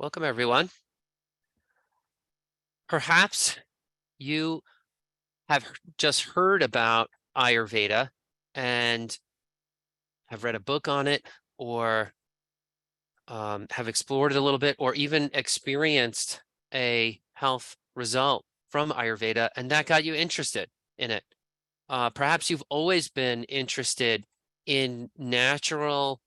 Welcome, everyone. Perhaps you have just heard about Ayurveda and have read a book on it, or have explored it a little bit, or even experienced a health result from Ayurveda, and that got you interested in it. Perhaps you've always been interested in natural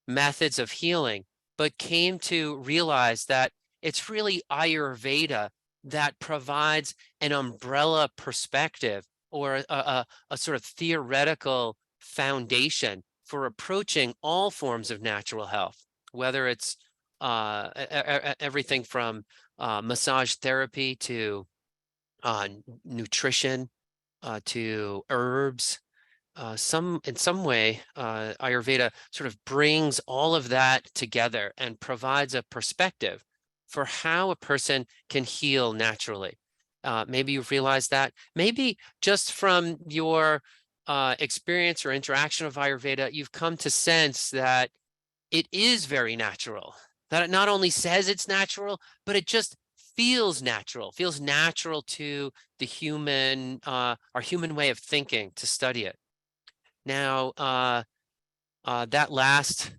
methods of healing, but came to realize that it's really Ayurveda that provides an umbrella perspective, or a sort of theoretical foundation for approaching all forms of natural health, whether it's everything from massage therapy to nutrition, to herbs. In some way, Ayurveda sort of brings all of that together and provides a perspective for how a person can heal naturally. Maybe you've realized that. Maybe just from your experience or interaction of Ayurveda, you've come to sense that it is very natural, that it not only says it's natural, but it just feels natural to the human, our human way of thinking to study it. Now, that last,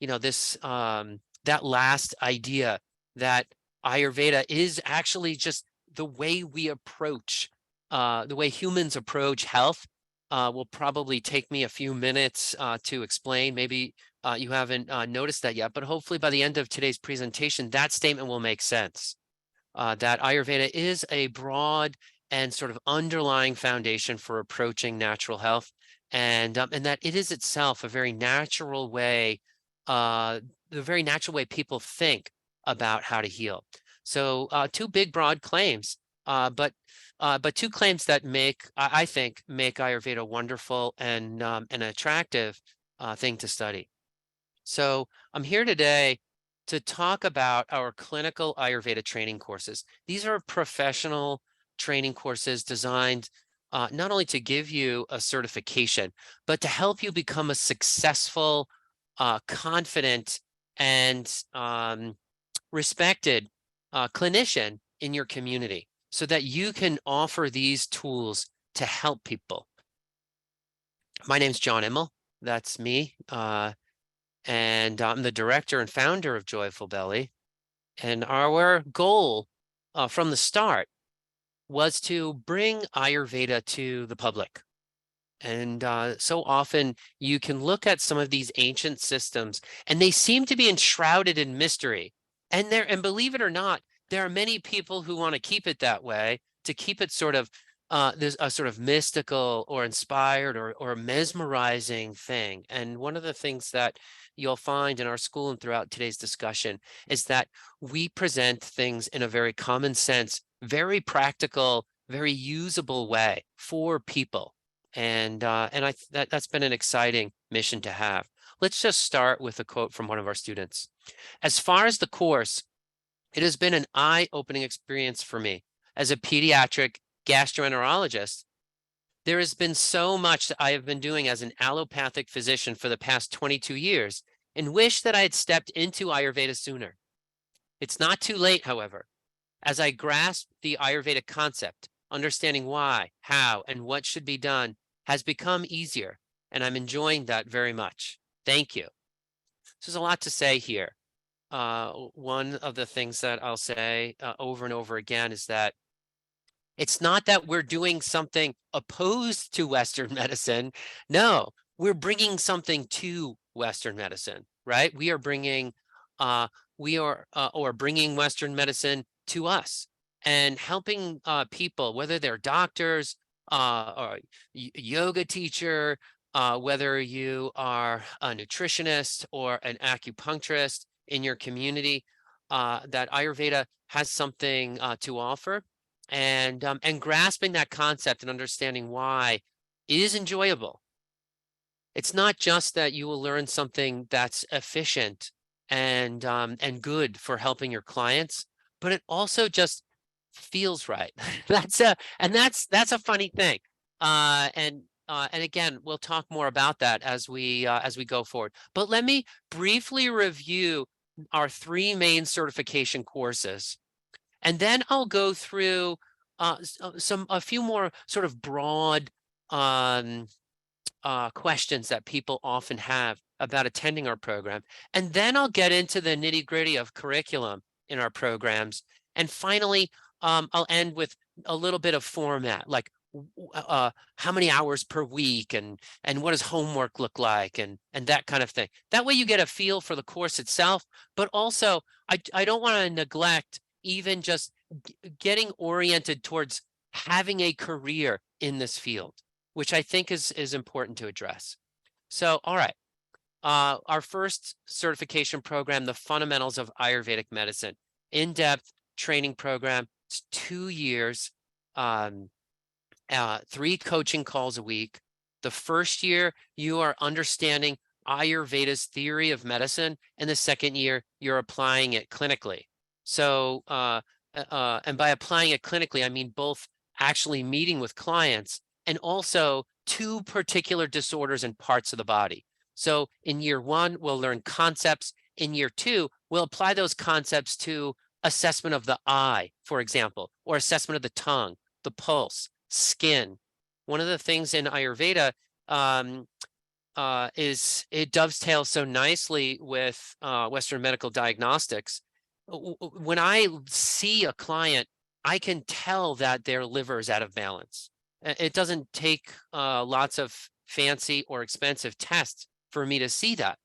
that last idea that Ayurveda is actually just the way we approach, the way humans approach health, will probably take me a few minutes to explain. Maybe you haven't noticed that yet, but hopefully by the end of today's presentation, that statement will make sense. That Ayurveda is a broad and sort of underlying foundation for approaching natural health, and that it is itself a very natural way, the very natural way people think about how to heal. So two big broad claims, but two claims that I think, make Ayurveda wonderful and an attractive thing to study. So I'm here today to talk about our clinical Ayurveda training courses. These are professional training courses designed not only to give you a certification, but to help you become a successful, confident, and respected clinician in your community, so that you can offer these tools to help people. My name's John Immel. That's me. And I'm the director and founder of Joyful Belly. And our goal from the start was to bring Ayurveda to the public. And so often you can look at some of these ancient systems and they seem to be enshrouded in mystery. And believe it or not, there are many people who want to keep it that way, to keep it sort of there's a sort of mystical or inspired or mesmerizing thing. And one of the things that you'll find in our school and throughout today's discussion is that we present things in a very common sense, very practical, very usable way for people. That's been an exciting mission to have. Let's just start with a quote from one of our students. As far as the course, it has been an eye-opening experience for me. As a pediatric gastroenterologist, there has been so much that I have been doing as an allopathic physician for the past 22 years, and wish that I had stepped into Ayurveda sooner. It's not too late, however. As I grasp the Ayurveda concept, understanding why, how, and what should be done has become easier, and I'm enjoying that very much. Thank you. So there's a lot to say here. One of the things that I'll say over and over again is that it's not that we're doing something opposed to Western medicine. No, we're bringing something to Western medicine, right? Or bringing Western medicine to us and helping people, whether they're doctors, or yoga teacher, whether you are a nutritionist or an acupuncturist in your community, that Ayurveda has something to offer, and grasping that concept and understanding why is enjoyable. It's not just that you will learn something that's efficient and good for helping your clients, but it also just feels right. That's a funny thing. And again, we'll talk more about that as we go forward. But let me briefly review our three main certification courses. And then I'll go through a few more sort of broad um, questions that people often have about attending our program. And then I'll get into the nitty-gritty of curriculum in our programs. And finally, I'll end with a little bit of format, like how many hours per week and what does homework look like and that kind of thing. That way you get a feel for the course itself, but also I don't want to neglect even just getting oriented towards having a career in this field, which I think is important to address. So, all right. Our first certification program, the Fundamentals of Ayurvedic Medicine, in-depth training program. It's 2 years, 3 coaching calls a week. The first year, you are understanding Ayurveda's theory of medicine, and the second year, you're applying it clinically. So, and by applying it clinically, I mean both actually meeting with clients and also 2 particular disorders and parts of the body. So in year 1, we'll learn concepts. In year 2, we'll apply those concepts to assessment of the eye, for example, or assessment of the tongue, the pulse, skin. One of the things in Ayurveda is it dovetails so nicely with Western medical diagnostics. When I see a client, I can tell that their liver is out of balance. It doesn't take lots of fancy or expensive tests for me to see that.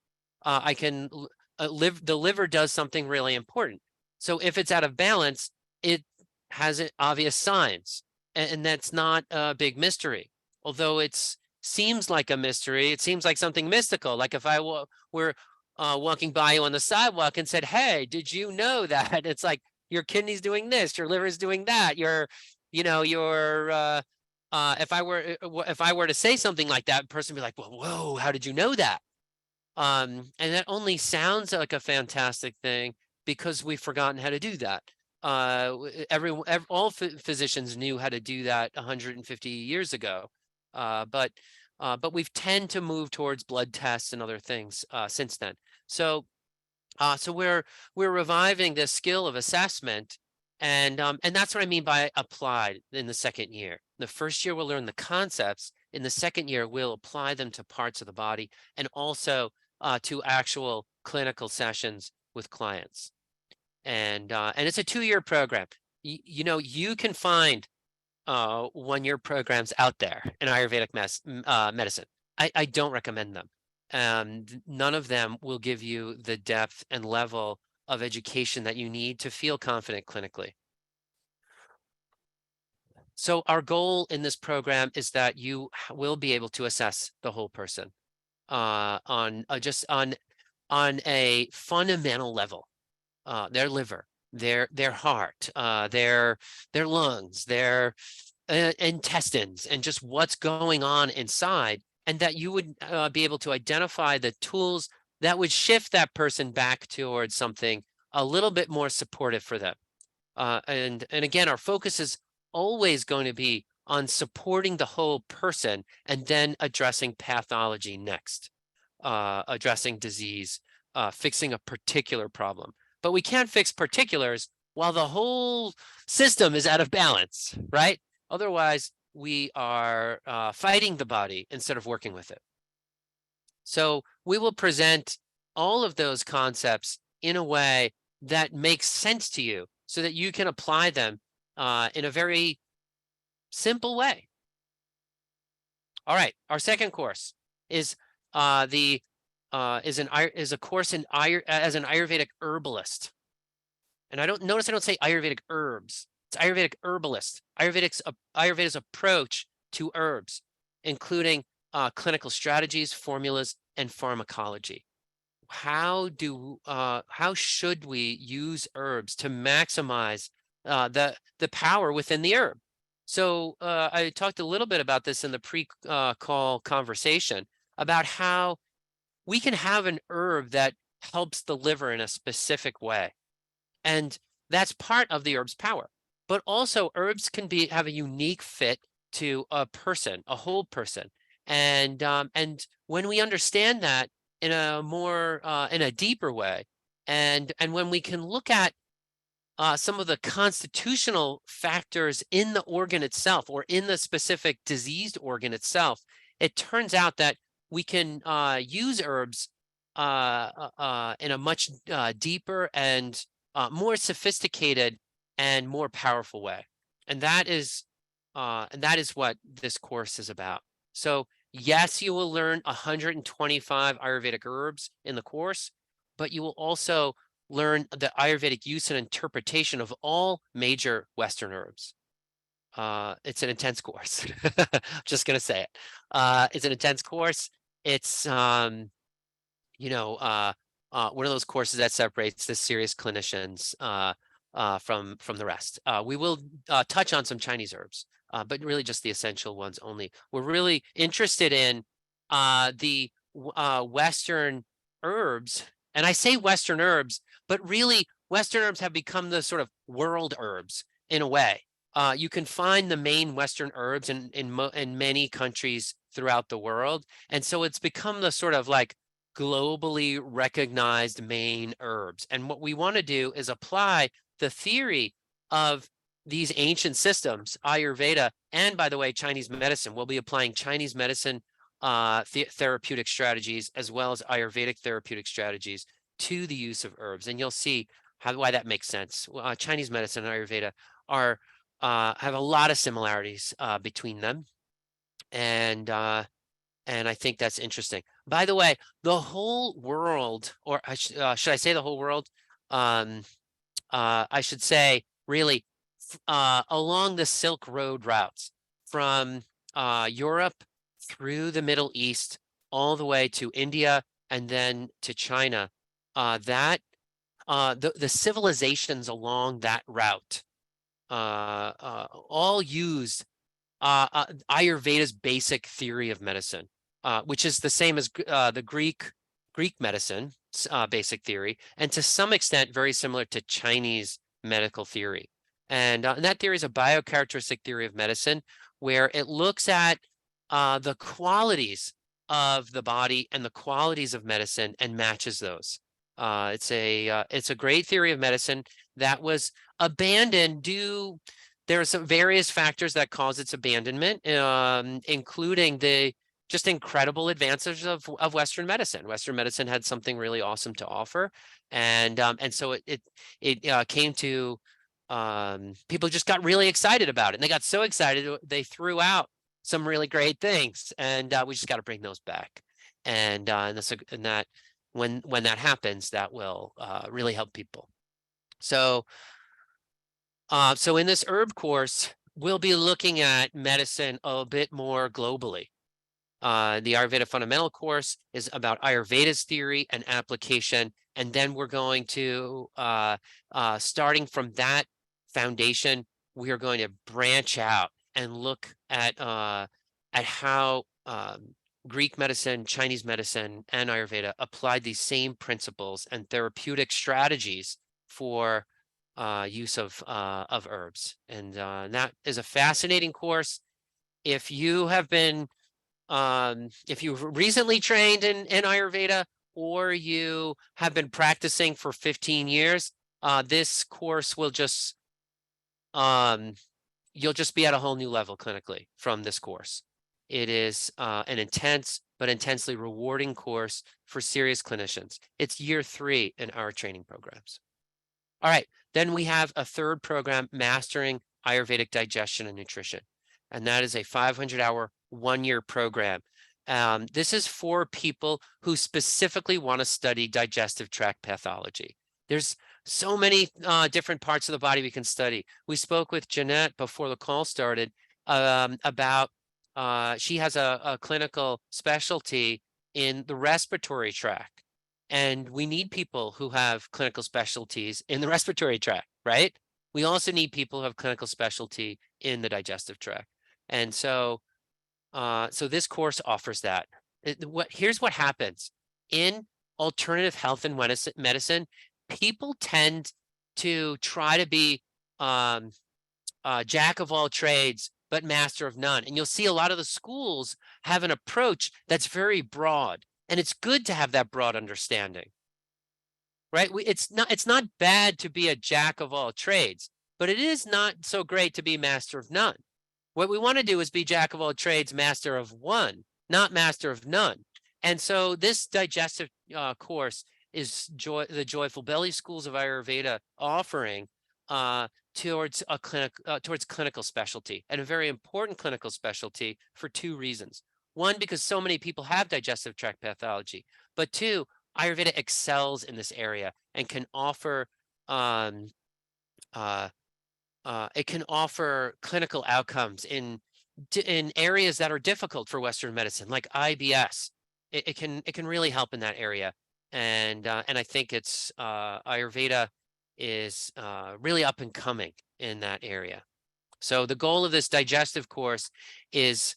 I can the liver does something really important. So if it's out of balance, it has obvious signs, and that's not a big mystery. Although it seems like a mystery, it seems like something mystical. Like if I were walking by you on the sidewalk and said, "Hey, did you know that?" It's like your kidney's doing this, your liver's doing that, if I were to say something like that, person would be like, "Well, whoa, how did you know that?" And that only sounds like a fantastic thing because we've forgotten how to do that. All physicians knew how to do that 150 years ago, but we've tend to move towards blood tests and other things since then. So we're reviving the skill of assessment, and that's what I mean by applied in the second year. The first year we'll learn the concepts. In the second year, we'll apply them to parts of the body and also to actual clinical sessions with clients. And it's a 2-year program. You can find 1-year programs out there in Ayurvedic medicine. I don't recommend them. None of them will give you the depth and level of education that you need to feel confident clinically. So our goal in this program is that you will be able to assess the whole person on a fundamental level, their liver, their heart, their lungs, their intestines, and just what's going on inside, and that you would be able to identify the tools that would shift that person back towards something a little bit more supportive for them. And again, our focus is always going to be on supporting the whole person and then addressing pathology next, addressing disease, fixing a particular problem. But we can't fix particulars while the whole system is out of balance, right? Otherwise, we are fighting the body instead of working with it. So we will present all of those concepts in a way that makes sense to you so that you can apply them in a very simple way. All right, our second course is a course in as an Ayurvedic herbalist. And I don't say Ayurvedic herbs. It's Ayurvedic herbalist. Ayurveda's approach to herbs, including clinical strategies, formulas, and pharmacology. How should we use herbs to maximize the power within the herb? So I talked a little bit about this in the pre-call conversation about how we can have an herb that helps the liver in a specific way. And that's part of the herb's power. But also herbs can have a unique fit to a person, a whole person. And when we understand that in a more in a deeper way, And when we can look at some of the constitutional factors in the organ itself or in the specific diseased organ itself, it turns out that we can use herbs in a much deeper and more sophisticated and more powerful way. And that is what this course is about. So yes, you will learn 125 Ayurvedic herbs in the course, but you will also learn the Ayurvedic use and interpretation of all major Western herbs. It's an intense course. Just going to say it. It's an intense course. It's, one of those courses that separates the serious clinicians from the rest. We will touch on some Chinese herbs, but really just the essential ones only. We're really interested in the Western herbs. And I say Western herbs, but really Western herbs have become the sort of world herbs in a way. You can find the main Western herbs in many countries throughout the world. And so it's become the sort of like globally recognized main herbs. And what we want to do is apply the theory of these ancient systems, Ayurveda, and by the way, Chinese medicine. We'll be applying Chinese medicine therapeutic strategies as well as Ayurvedic therapeutic strategies to the use of herbs. And you'll see why that makes sense. Chinese medicine and Ayurveda have a lot of similarities between them. And I think that's interesting. By the way, the whole world, or should I say the whole world? I should say really along the Silk Road routes from Europe through the Middle East, all the way to India and then to China, the civilizations along that route all used Ayurveda's basic theory of medicine, which is the same as the Greek medicine basic theory, and to some extent very similar to Chinese medical theory. And that theory is a biocharacteristic theory of medicine, where it looks at the qualities of the body and the qualities of medicine and matches those. It's a great theory of medicine that was abandoned there are some various factors that cause its abandonment, including the just incredible advances of Western medicine. Western medicine had something really awesome to offer, and so it came to people just got really excited about it, and they got so excited they threw out some really great things, and we just got to bring those back. And that when that happens, that will really help people. So in this herb course, we'll be looking at medicine a bit more globally. The Ayurveda Fundamental course is about Ayurveda's theory and application, and then we're going to, starting from that foundation, we are going to branch out and look at how Greek medicine, Chinese medicine, and Ayurveda applied these same principles and therapeutic strategies for use of herbs. And that is a fascinating course. If you have been, if you've recently trained in Ayurveda, or you have been practicing for 15 years, this course will just, you'll just be at a whole new level clinically from this course. It is an intense but intensely rewarding course for serious clinicians. It's year 3 in our training programs. All right, then we have a third program, Mastering Ayurvedic Digestion and Nutrition. And that is a 500-hour, 1-year program. This is for people who specifically want to study digestive tract pathology. There's so many different parts of the body we can study. We spoke with Jeanette before the call started about, she has a clinical specialty in the respiratory tract. And we need people who have clinical specialties in the respiratory tract, right? We also need people who have clinical specialty in the digestive tract. And so this course offers that. Here's what happens. In alternative health and medicine, people tend to try to be jack of all trades, but master of none. And you'll see a lot of the schools have an approach that's very broad. And it's good to have that broad understanding. right? It's not bad to be a jack of all trades, but it is not so great to be master of none. What we want to do is be jack of all trades, master of one, not master of none. And so this digestive course is the Joyful Belly Schools of Ayurveda offering towards towards clinical specialty, and a very important clinical specialty for two reasons. One, because so many people have digestive tract pathology, but two, Ayurveda excels in this area and can offer um, uh, it can offer clinical outcomes in areas that are difficult for Western medicine, like IBS. It can really help in that area, and I think it's Ayurveda is really up and coming in that area. So the goal of this digestive course is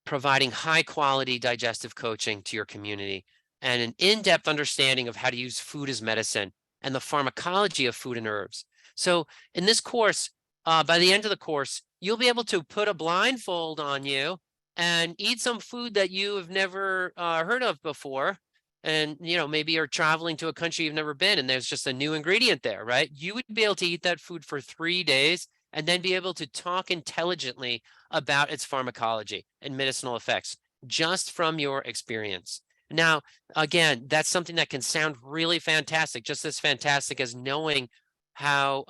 providing high quality digestive coaching to your community and an in-depth understanding of how to use food as medicine and the pharmacology of food and herbs. So in this course, by the end of the course, you'll be able to put a blindfold on you and eat some food that you have never heard of before. And, you know, maybe you're traveling to a country you've never been and there's just a new ingredient there, right? You would be able to eat that food for 3 days and then be able to talk intelligently about its pharmacology and medicinal effects just from your experience. Now, again, that's something that can sound really fantastic, just as fantastic as knowing how,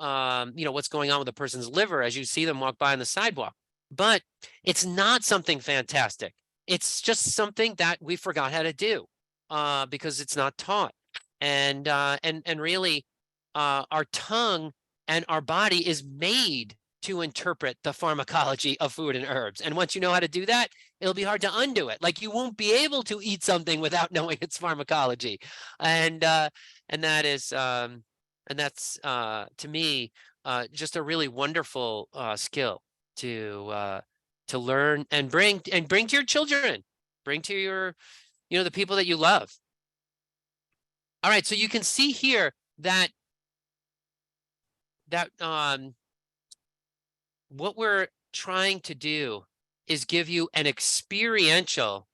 you know, what's going on with a person's liver as you see them walk by on the sidewalk. But it's not something fantastic. It's just something that we forgot how to do because it's not taught. And really, our tongue and our body is made to interpret the pharmacology of food and herbs. And once you know how to do that, it'll be hard to undo it. Like you won't be able to eat something without knowing its pharmacology. And that is and that's to me just a really wonderful skill to learn and bring to your children, bring to your, you know, the people that you love. All right, so you can see here that what we're trying to do is give you an experiential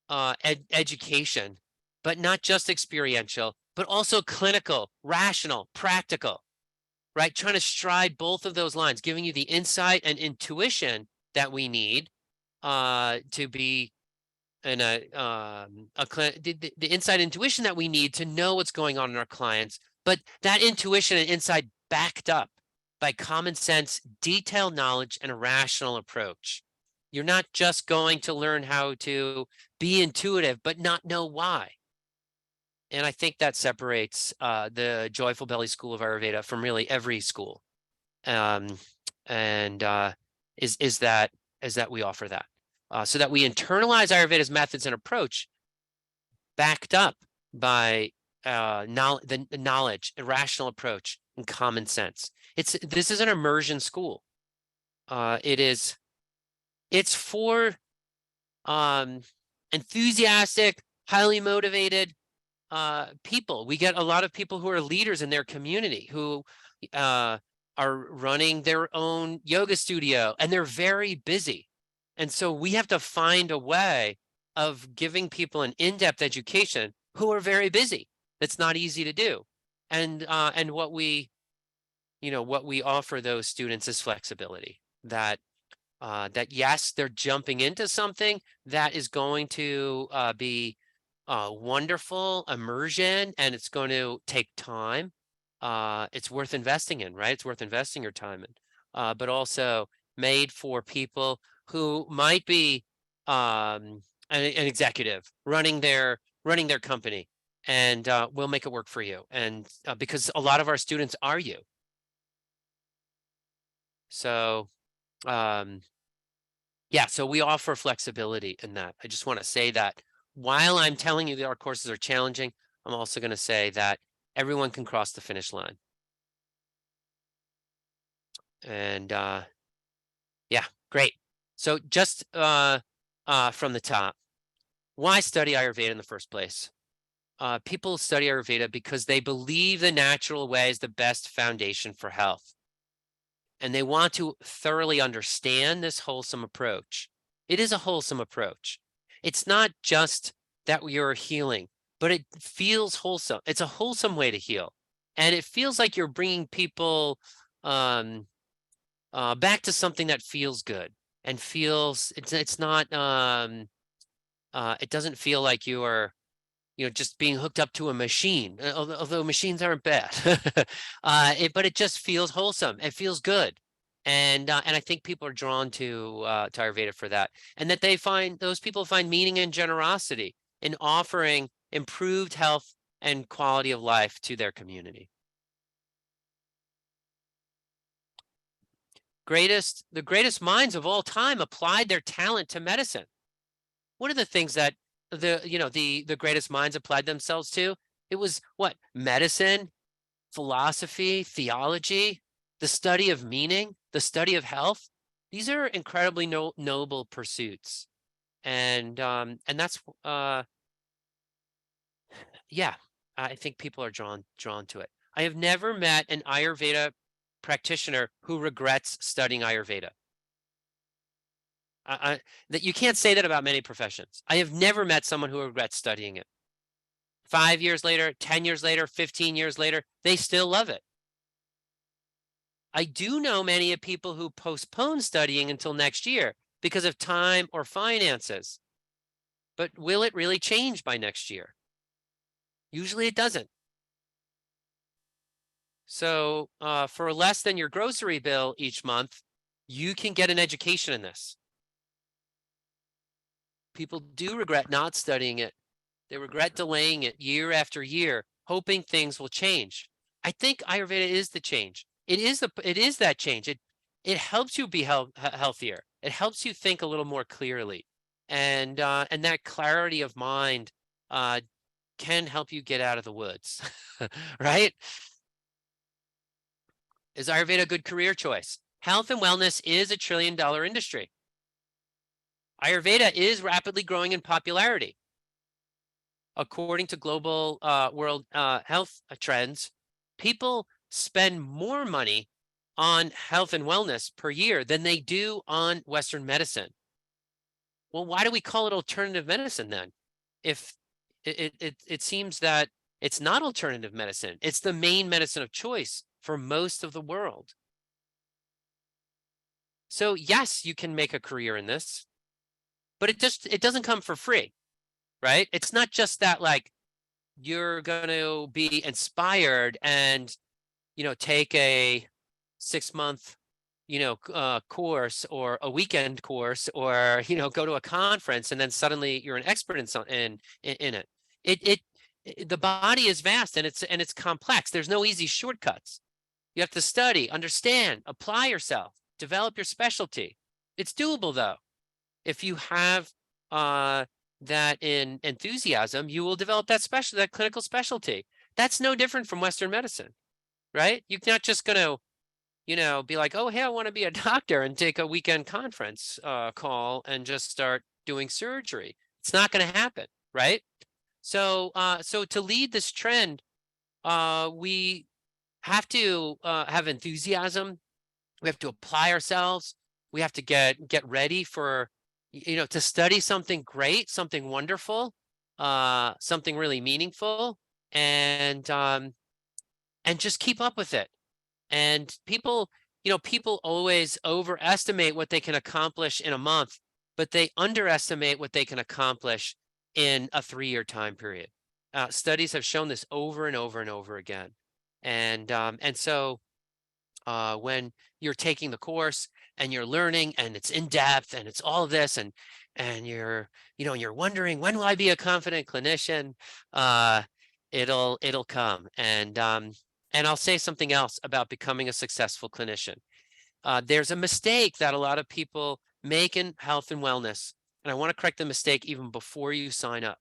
education, but not just experiential, but also clinical, rational, practical, right? Trying to stride both of those lines, giving you the insight and intuition that we need to be in the insight intuition that we need to know what's going on in our clients, but that intuition and insight backed up by common sense, detailed knowledge, and a rational approach. You're not just going to learn how to be intuitive, but not know why. And I think that separates the Joyful Belly School of Ayurveda from really every school. Is that we offer that. So that we internalize Ayurveda's methods and approach backed up by the knowledge, a rational approach, and common sense. This is an immersion school. It's for enthusiastic, highly motivated people. We get a lot of people who are leaders in their community who are running their own yoga studio, and they're very busy. And so we have to find a way of giving people an in-depth education who are very busy. That's not easy to do. And what we offer those students is flexibility, that yes, they're jumping into something that is going to be wonderful immersion, and it's going to take time. It's worth investing in, right? It's worth investing your time in, but also made for people who might be an executive running their company, and we'll make it work for you. And because a lot of our students are you. So yeah, so we offer flexibility in that. I just want to say that while I'm telling you that our courses are challenging, I'm also going to say that everyone can cross the finish line. And yeah, great. So just from the top, why study Ayurveda in the first place? People study Ayurveda because they believe the natural way is the best foundation for health. And they want to thoroughly understand this wholesome approach. It is a wholesome approach. It's not just that you're healing. but it feels wholesome. It's a wholesome way to heal. And it feels like you're bringing people back to something that feels good and feels, it's not, it doesn't feel like you are, just being hooked up to a machine, although machines aren't bad. But it just feels wholesome. It feels good. And I think people are drawn to Ayurveda for that, and that those people find meaning and generosity in offering improved health and quality of life to their community. The greatest minds of all time applied their talent to medicine. What are the things that the greatest minds applied themselves to? It was what? Medicine, philosophy, theology, the study of meaning, the study of health. These are incredibly noble pursuits, and that's yeah, I think people are drawn to it. I have never met an Ayurveda practitioner who regrets studying Ayurveda. That you can't say that about many professions. I have never met someone who regrets studying it. 5 years later, 10 years later, 15 years later, they still love it. I do know many of people who postpone studying until next year because of time or finances. But will it really change by next year? Usually it doesn't. So for less than your grocery bill each month, you can get an education in this. People do regret not studying it. They regret delaying it year after year, hoping things will change. I think Ayurveda is the change. It is that change. It helps you be healthier. It helps you think a little more clearly, and that clarity of mind can help you get out of the woods, right? Is Ayurveda a good career choice? Health and wellness is a $1 trillion industry. Ayurveda is rapidly growing in popularity. According to global world health trends, people spend more money on health and wellness per year than they do on Western medicine. Well, why do we call it alternative medicine then? If it seems that it's not alternative medicine, it's the main medicine of choice for most of the world. So yes, you can make a career in this, but it doesn't come for free, right? It's not just that like you're going to be inspired and take a 6-month course or a weekend course, or go to a conference and then suddenly you're an expert in it. The body is vast and it's complex. There's no easy shortcuts. You have to study, understand, apply yourself, develop your specialty. It's doable though. If you have that in enthusiasm, you will develop that clinical specialty. That's no different from Western medicine, right? You're not just going to, be like, oh, hey, I want to be a doctor and take a weekend conference call and just start doing surgery. It's not going to happen, right? So to lead this trend, we have to have enthusiasm. We have to apply ourselves. We have to get ready for, to study something great, something wonderful, something really meaningful, and just keep up with it. And people always overestimate what they can accomplish in a month, but they underestimate what they can accomplish in a 3-year time period. Studies have shown this over and over and over again. And so when you're taking the course and you're learning and it's in depth and it's all of this, and you're wondering, when will I be a confident clinician? It'll come. And I'll say something else about becoming a successful clinician. There's a mistake that a lot of people make in health and wellness, and I want to correct the mistake even before you sign up.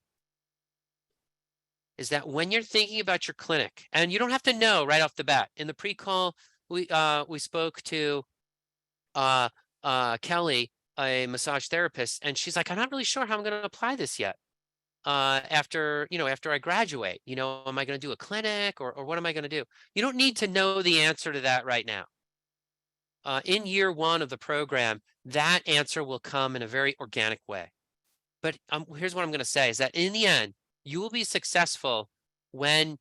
Is that when you're thinking about your clinic, and you don't have to know right off the bat. In the pre-call, we spoke to Kelly, a massage therapist, and she's like, I'm not really sure how I'm going to apply this yet. After I graduate, am I going to do a clinic or what am I going to do? You don't need to know the answer to that right now. In year 1 of the program, that answer will come in a very organic way. But here's what I'm going to say is that in the end, You will be successful when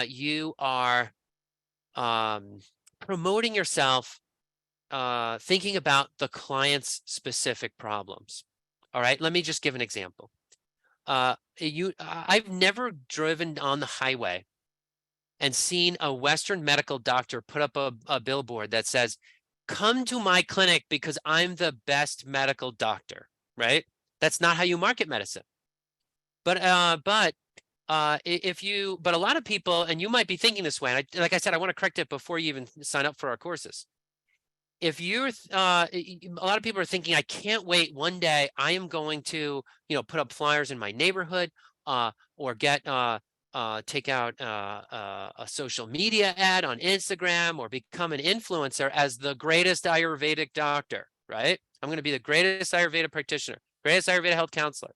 you are promoting yourself, thinking about the client's specific problems. All right, let me just give an example. I've never driven on the highway and seen a Western medical doctor put up a billboard that says, "Come to my clinic because I'm the best medical doctor," right? That's not how you market medicine. But but a lot of people, and you might be thinking this way, and like I said, I want to correct it before you even sign up for our courses. If you're, a lot of people are thinking, I can't wait one day, I am going to, put up flyers in my neighborhood, or take out a social media ad on Instagram, or become an influencer as the greatest Ayurvedic doctor, right? I'm going to be the greatest Ayurveda practitioner, greatest Ayurveda health counselor.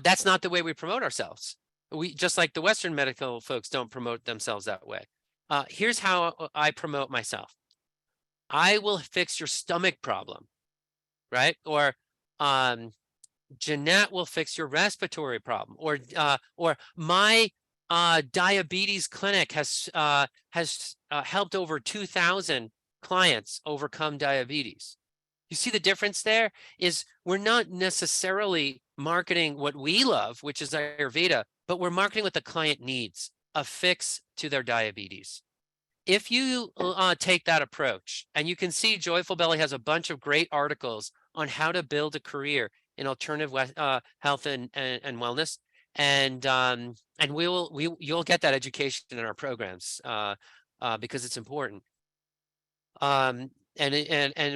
That's not the way we promote ourselves. We, just like the Western medical folks don't promote themselves that way. Here's how I promote myself. I will fix your stomach problem, right? Or Jeanette will fix your respiratory problem. Or my diabetes clinic has helped over 2,000 clients overcome diabetes. You see the difference there is we're not necessarily marketing what we love, which is Ayurveda, but we're marketing what the client needs, a fix to their diabetes. If you take that approach, and you can see Joyful Belly has a bunch of great articles on how to build a career in alternative health and wellness, and you'll get that education in our programs because it's important. And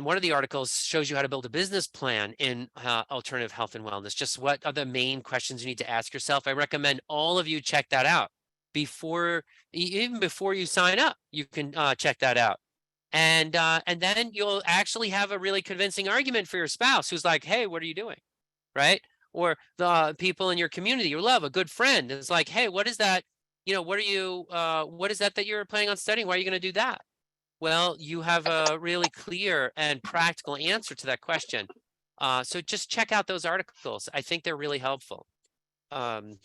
one of the articles shows you how to build a business plan in alternative health and wellness. Just what are the main questions you need to ask yourself? I recommend all of you check that out even before you sign up. You can check that out, and then you'll actually have a really convincing argument for your spouse who's like, "Hey, what are you doing?" Right? Or the people in your community, you love, a good friend is like, "Hey, what is that? What are you? What is that you're planning on studying? Why are you going to do that?" Well, you have a really clear and practical answer to that question. So just check out those articles. I think they're really helpful. And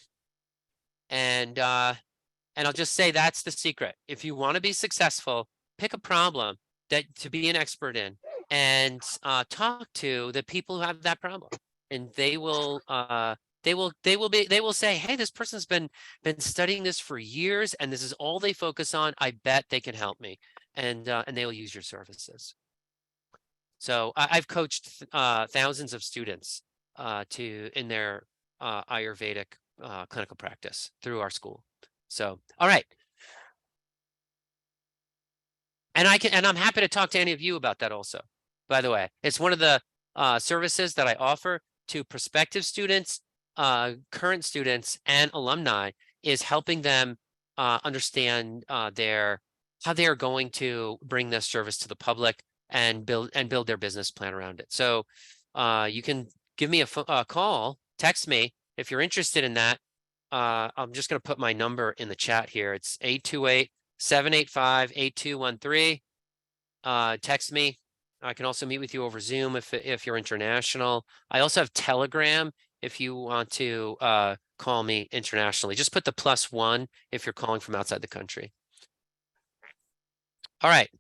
I'll just say that's the secret. If you want to be successful, pick a problem to be an expert in, and talk to the people who have that problem, and they will say, "Hey, this person's been studying this for years, and this is all they focus on. I bet they can help me." And they will use your services. So I've coached thousands of students in their Ayurvedic clinical practice through our school. So, all right. And I'm happy to talk to any of you about that also. By the way, it's one of the services that I offer to prospective students, current students, and alumni, is helping them understand how they are going to bring this service to the public and build their business plan around it. So you can give me a call, text me if you're interested in that. I'm just going to put my number in the chat here. It's 828-785-8213. Text me. I can also meet with you over Zoom if you're international. I also have Telegram if you want to call me internationally. Just put the +1 if you're calling from outside the country. All right.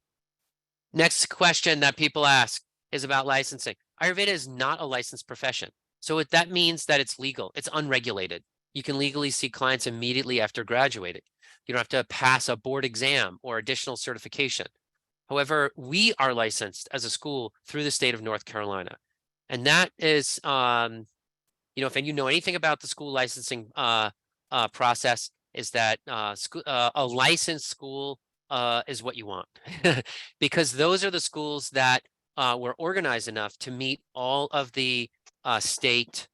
Next question that people ask is about licensing. Ayurveda is not a licensed profession. So that means that it's legal. It's unregulated. You can legally see clients immediately after graduating. You don't have to pass a board exam or additional certification. However, we are licensed as a school through the state of North Carolina. And that is, if you know anything about the school licensing process, is that a licensed school is what you want. Because those are the schools that were organized enough to meet all of the state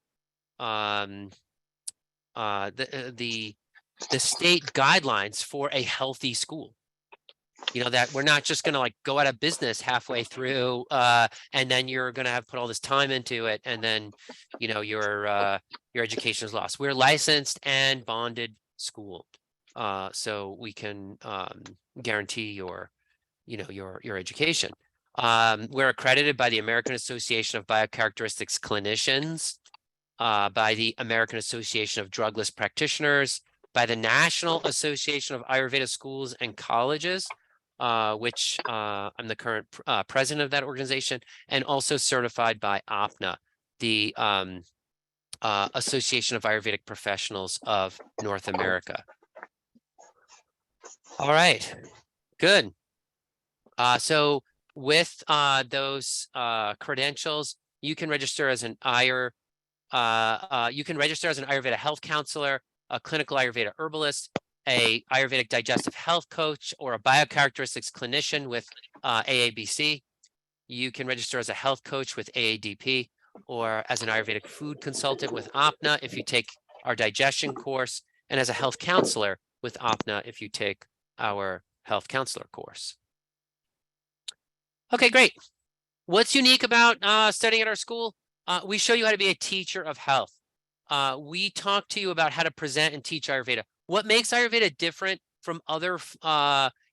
the state guidelines for a healthy school. That we're not just going to go out of business halfway through and then you're going to have put all this time into it, and then your education is lost. We're licensed and bonded school, so we can guarantee your education. We're accredited by the American Association of Biocharacteristics Clinicians. by the American Association of Drugless Practitioners, by the National Association of Ayurveda Schools and Colleges, which I'm the current president of that organization, and also certified by APNA, the Association of Ayurvedic Professionals of North America. All right, good. So with those credentials, you can register as an Ayurveda health counselor, a clinical Ayurveda herbalist, a Ayurvedic digestive health coach, or a biocharacteristics clinician with AABC. You can register as a health coach with AADP, or as an Ayurvedic food consultant with APNA if you take our digestion course, and as a health counselor with APNA if you take our health counselor course. Okay, great. What's unique about studying at our school? We show you how to be a teacher of health. We talk to you about how to present and teach Ayurveda. What makes Ayurveda different from other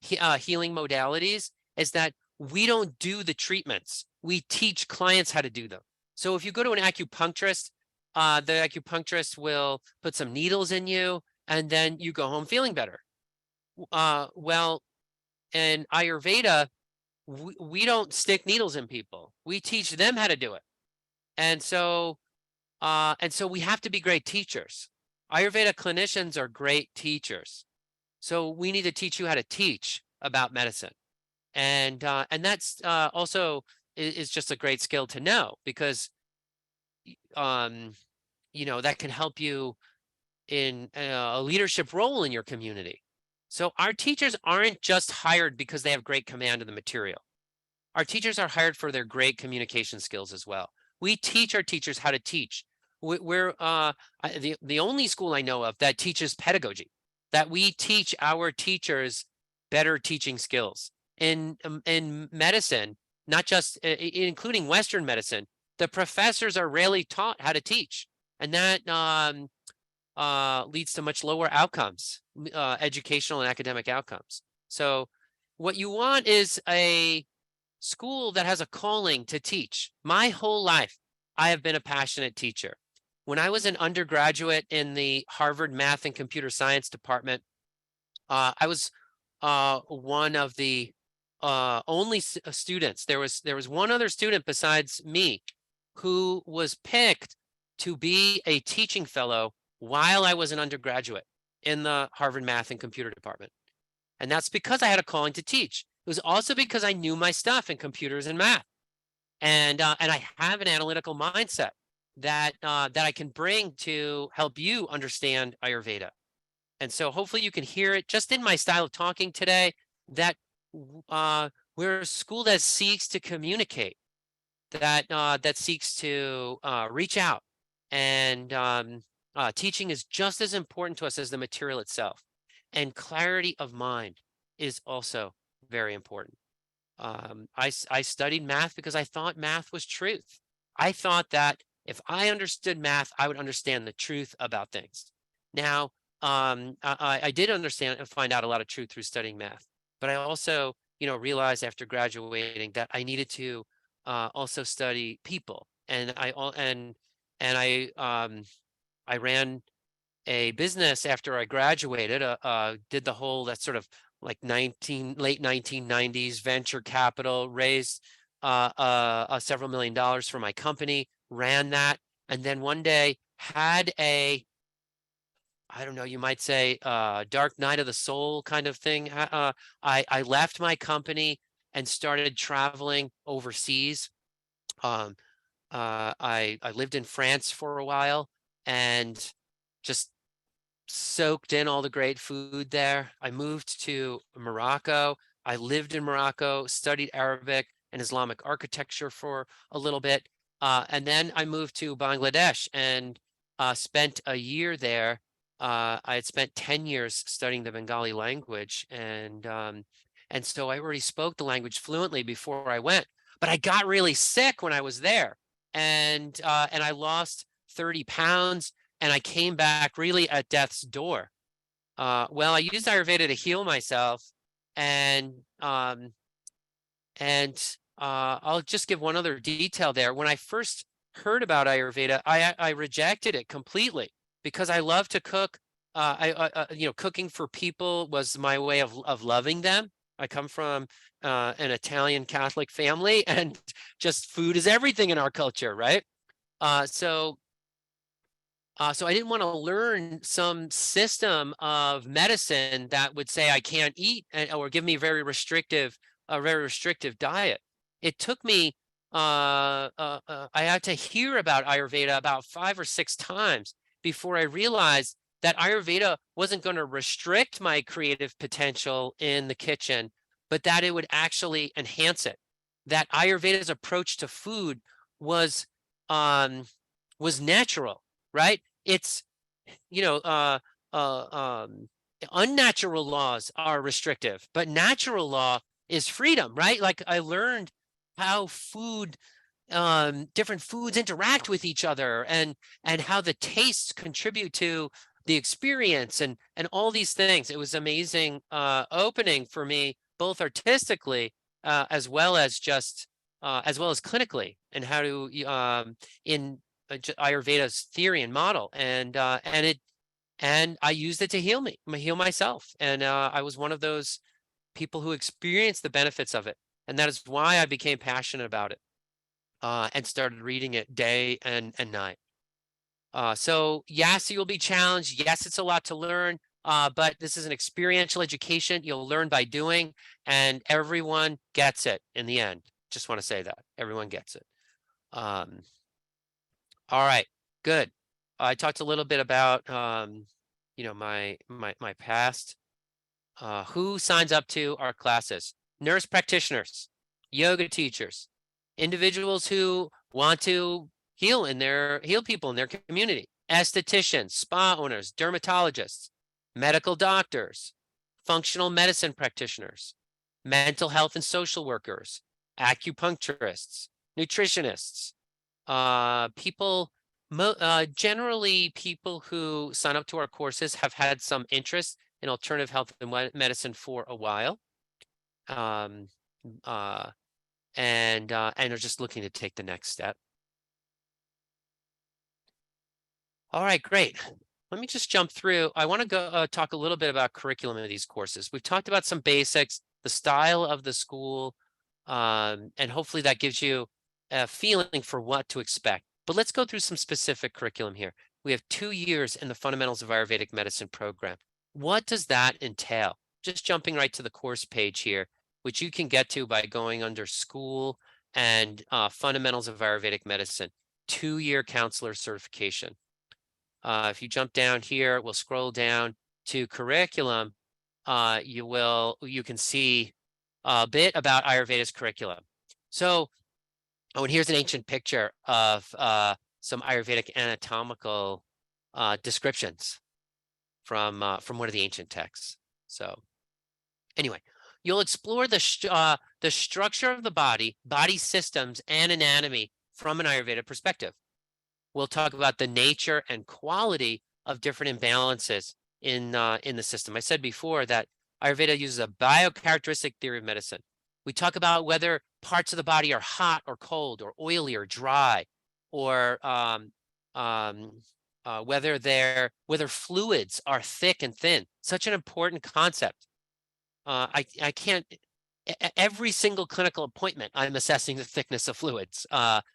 healing modalities is that we don't do the treatments. We teach clients how to do them. So if you go to an acupuncturist, the acupuncturist will put some needles in you, and then you go home feeling better. Well, in Ayurveda, we don't stick needles in people. We teach them how to do it. And so we have to be great teachers. Ayurveda clinicians are great teachers. So we need to teach you how to teach about medicine. And that's also is just a great skill to know, because that can help you in a leadership role in your community. So our teachers aren't just hired because they have great command of the material. Our teachers are hired for their great communication skills as well. We teach our teachers how to teach. We're the only school I know of that teaches pedagogy, that we teach our teachers better teaching skills. In medicine, not just including Western medicine, the professors are rarely taught how to teach, and that leads to much lower outcomes, educational and academic outcomes. So what you want is a school that has a calling to teach. My whole life, I have been a passionate teacher. When I was an undergraduate in the Harvard Math and Computer Science department, I was one of the only students. There was one other student besides me who was picked to be a teaching fellow while I was an undergraduate in the Harvard Math and Computer department. And that's because I had a calling to teach. It was also because I knew my stuff in computers and math, and I have an analytical mindset that I can bring to help you understand Ayurveda. And so hopefully you can hear it just in my style of talking today, that we're a school that seeks to communicate, that seeks to reach out, and teaching is just as important to us as the material itself. And clarity of mind is also very important. I studied math because I thought math was truth. I thought that if I understood math, I would understand the truth about things. Now, I did understand and find out a lot of truth through studying math, but I also, realized after graduating that I needed to also study people, and I ran a business after I graduated. Did the whole that sort of like late 1990s venture capital, raised several $1 million for my company, ran that, and then one day had a, I don't know, you might say dark night of the soul kind of thing. I left my company and started traveling overseas. I lived in France for a while and just soaked in all the great food there. I moved to Morocco. I lived in Morocco, studied Arabic and Islamic architecture for a little bit. And then I moved to Bangladesh and spent a year there. I had spent 10 years studying the Bengali language. And so I already spoke the language fluently before I went, but I got really sick when I was there. And I lost 30 pounds. And I came back really at death's door. Well, I used Ayurveda to heal myself, and I'll just give one other detail there. When I first heard about Ayurveda, I rejected it completely because I love to cook. Cooking for people was my way of loving them. I come from an Italian Catholic family, and just food is everything in our culture, right? So I didn't want to learn some system of medicine that would say I can't eat or give me a very restrictive diet. It took me, I had to hear about Ayurveda about 5 or 6 times before I realized that Ayurveda wasn't going to restrict my creative potential in the kitchen, but that it would actually enhance it. That Ayurveda's approach to food was um, natural, right? It's, you know, unnatural laws are restrictive, but natural law is freedom, right? Like I learned how different foods interact with each other, and how the tastes contribute to the experience, and all these things. It was amazing opening for me, both artistically as well as just as well as clinically, and how to in Ayurveda's theory and model, and I used it to heal myself, and I was one of those people who experienced the benefits of it, and that is why I became passionate about it and started reading it day and night. So yes, you'll be challenged. Yes, it's a lot to learn, but this is an experiential education. You'll learn by doing, and everyone gets it in the end. Just want to say that everyone gets it. All right, good. I talked a little bit about my past. Who signs up to our classes? Nurse practitioners, yoga teachers, individuals who want to heal people in their community, estheticians, spa owners, dermatologists, medical doctors, functional medicine practitioners, mental health and social workers, acupuncturists, nutritionists, generally people who sign up to our courses have had some interest in alternative health and medicine for a while, and are just looking to take the next step. All right, great. Let me just jump through. I want to go talk a little bit about curriculum of these courses. We've talked about some basics, the style of the school, and hopefully that gives you a feeling for what to expect. But let's go through some specific curriculum here. We have 2 years in the Fundamentals of Ayurvedic Medicine program. What does that entail? Just jumping right to the course page here, which you can get to by going under School and Fundamentals of Ayurvedic Medicine, 2-year counselor certification. If you jump down here, we'll scroll down to curriculum. You can see a bit about Ayurveda's curriculum. So, and here's an ancient picture of some Ayurvedic anatomical descriptions from one of the ancient texts. So, anyway, you'll explore the structure of the body systems, and anatomy from an Ayurveda perspective. We'll talk about the nature and quality of different imbalances in the system. I said before that Ayurveda uses a biocharacteristic theory of medicine. We talk about whether parts of the body are hot or cold, or oily or dry, or whether fluids are thick and thin. Such an important concept. I can't. Every single clinical appointment, I'm assessing the thickness of fluids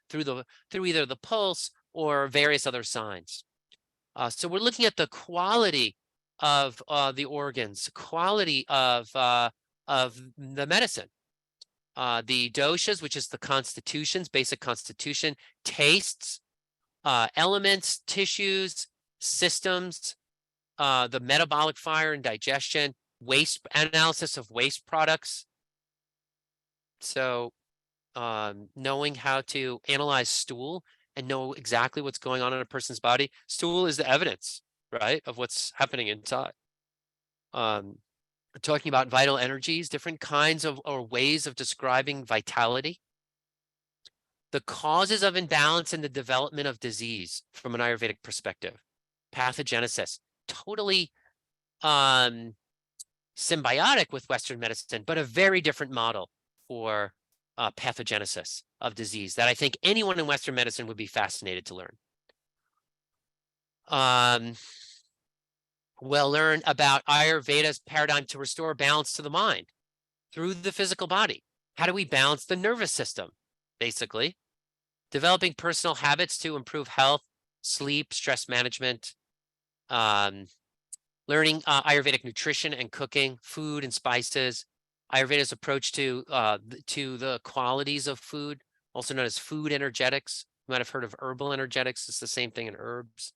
through either the pulse or various other signs. So we're looking at the quality of the organs, quality of the medicine, the doshas, which is the constitutions, basic constitution, tastes, elements, tissues, systems, the metabolic fire and digestion, waste analysis of waste products. So knowing how to analyze stool and know exactly what's going on in a person's body. Stool is the evidence, right, of what's happening inside. We're talking about vital energies, different kinds of or ways of describing vitality. The causes of imbalance in the development of disease from an Ayurvedic perspective. Pathogenesis, totally symbiotic with Western medicine, but a very different model for pathogenesis of disease that I think anyone in Western medicine would be fascinated to learn. We'll learn about Ayurveda's paradigm to restore balance to the mind through the physical body. How do we balance the nervous system, basically? Developing personal habits to improve health, sleep, stress management, learning Ayurvedic nutrition and cooking, food and spices, Ayurveda's approach to the qualities of food, also known as food energetics. You might have heard of herbal energetics. It's the same thing in herbs,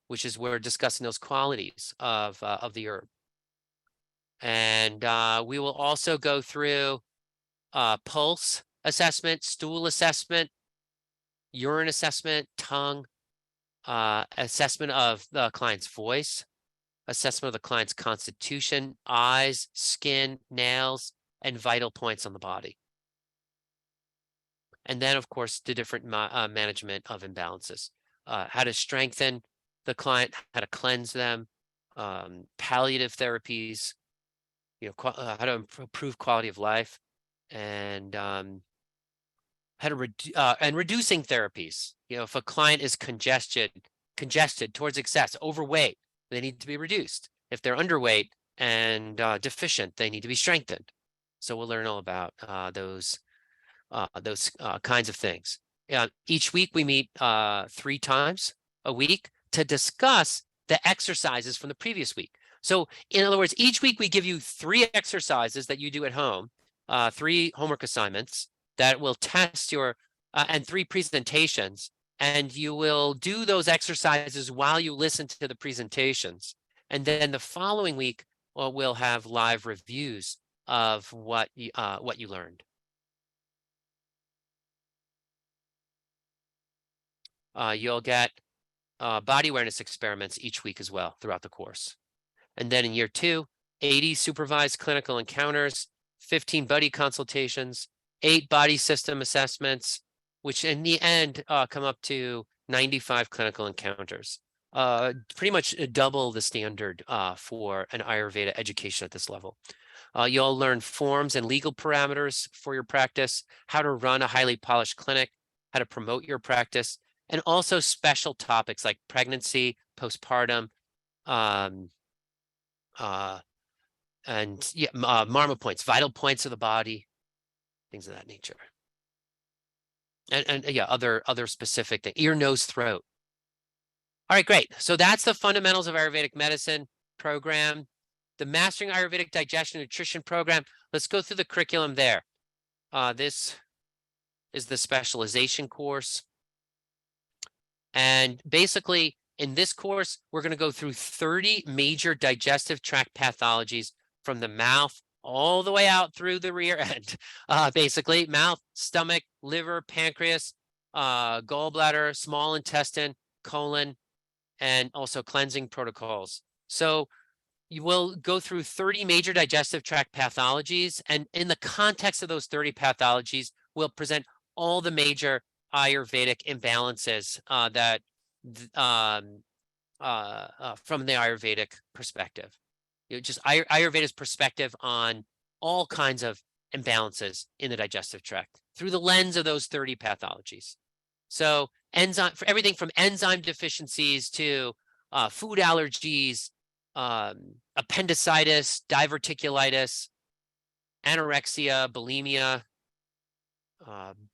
which is where we're discussing those qualities of the herb. And we will also go through pulse assessment, stool assessment, urine assessment, tongue, assessment of the client's voice, assessment of the client's constitution, eyes, skin, nails, and vital points on the body. And then, of course, the different management of imbalances, how to strengthen the client, how to cleanse them, palliative therapies, how to improve quality of life, and how to reducing therapies. If a client is congested towards excess, overweight, they need to be reduced. If they're underweight and deficient, they need to be strengthened. So we'll learn all about those kinds of things. Each week we meet 3 times a week to discuss the exercises from the previous week. So in other words, each week we give you 3 exercises that you do at home, 3 homework assignments that will test your, and 3 presentations. And you will do those exercises while you listen to the presentations. And then the following week, we'll have live reviews of what you learned. You'll get body awareness experiments each week as well throughout the course. And then in year 2, 80 supervised clinical encounters, 15 buddy consultations, 8 body system assessments, which in the end come up to 95 clinical encounters. Pretty much double the standard for an Ayurveda education at this level. You'll learn forms and legal parameters for your practice, how to run a highly polished clinic, how to promote your practice, and also special topics like pregnancy, postpartum, and marma points, vital points of the body, things of that nature. And yeah, other specific things, ear, nose, throat. All right, great. So that's the fundamentals of Ayurvedic medicine program. The Mastering Ayurvedic Digestion and Nutrition program. Let's go through the curriculum there. This is the specialization course. And basically, in this course, we're going to go through 30 major digestive tract pathologies from the mouth all the way out through the rear end. Basically, mouth, stomach, liver, pancreas, gallbladder, small intestine, colon, and also cleansing protocols. So you will go through 30 major digestive tract pathologies. And in the context of those 30 pathologies, we'll present all the major Ayurvedic imbalances that from the Ayurvedic perspective. Just Ayurveda's perspective on all kinds of imbalances in the digestive tract through the lens of those 30 pathologies. So for everything from enzyme deficiencies to food allergies, appendicitis, diverticulitis, anorexia, bulimia,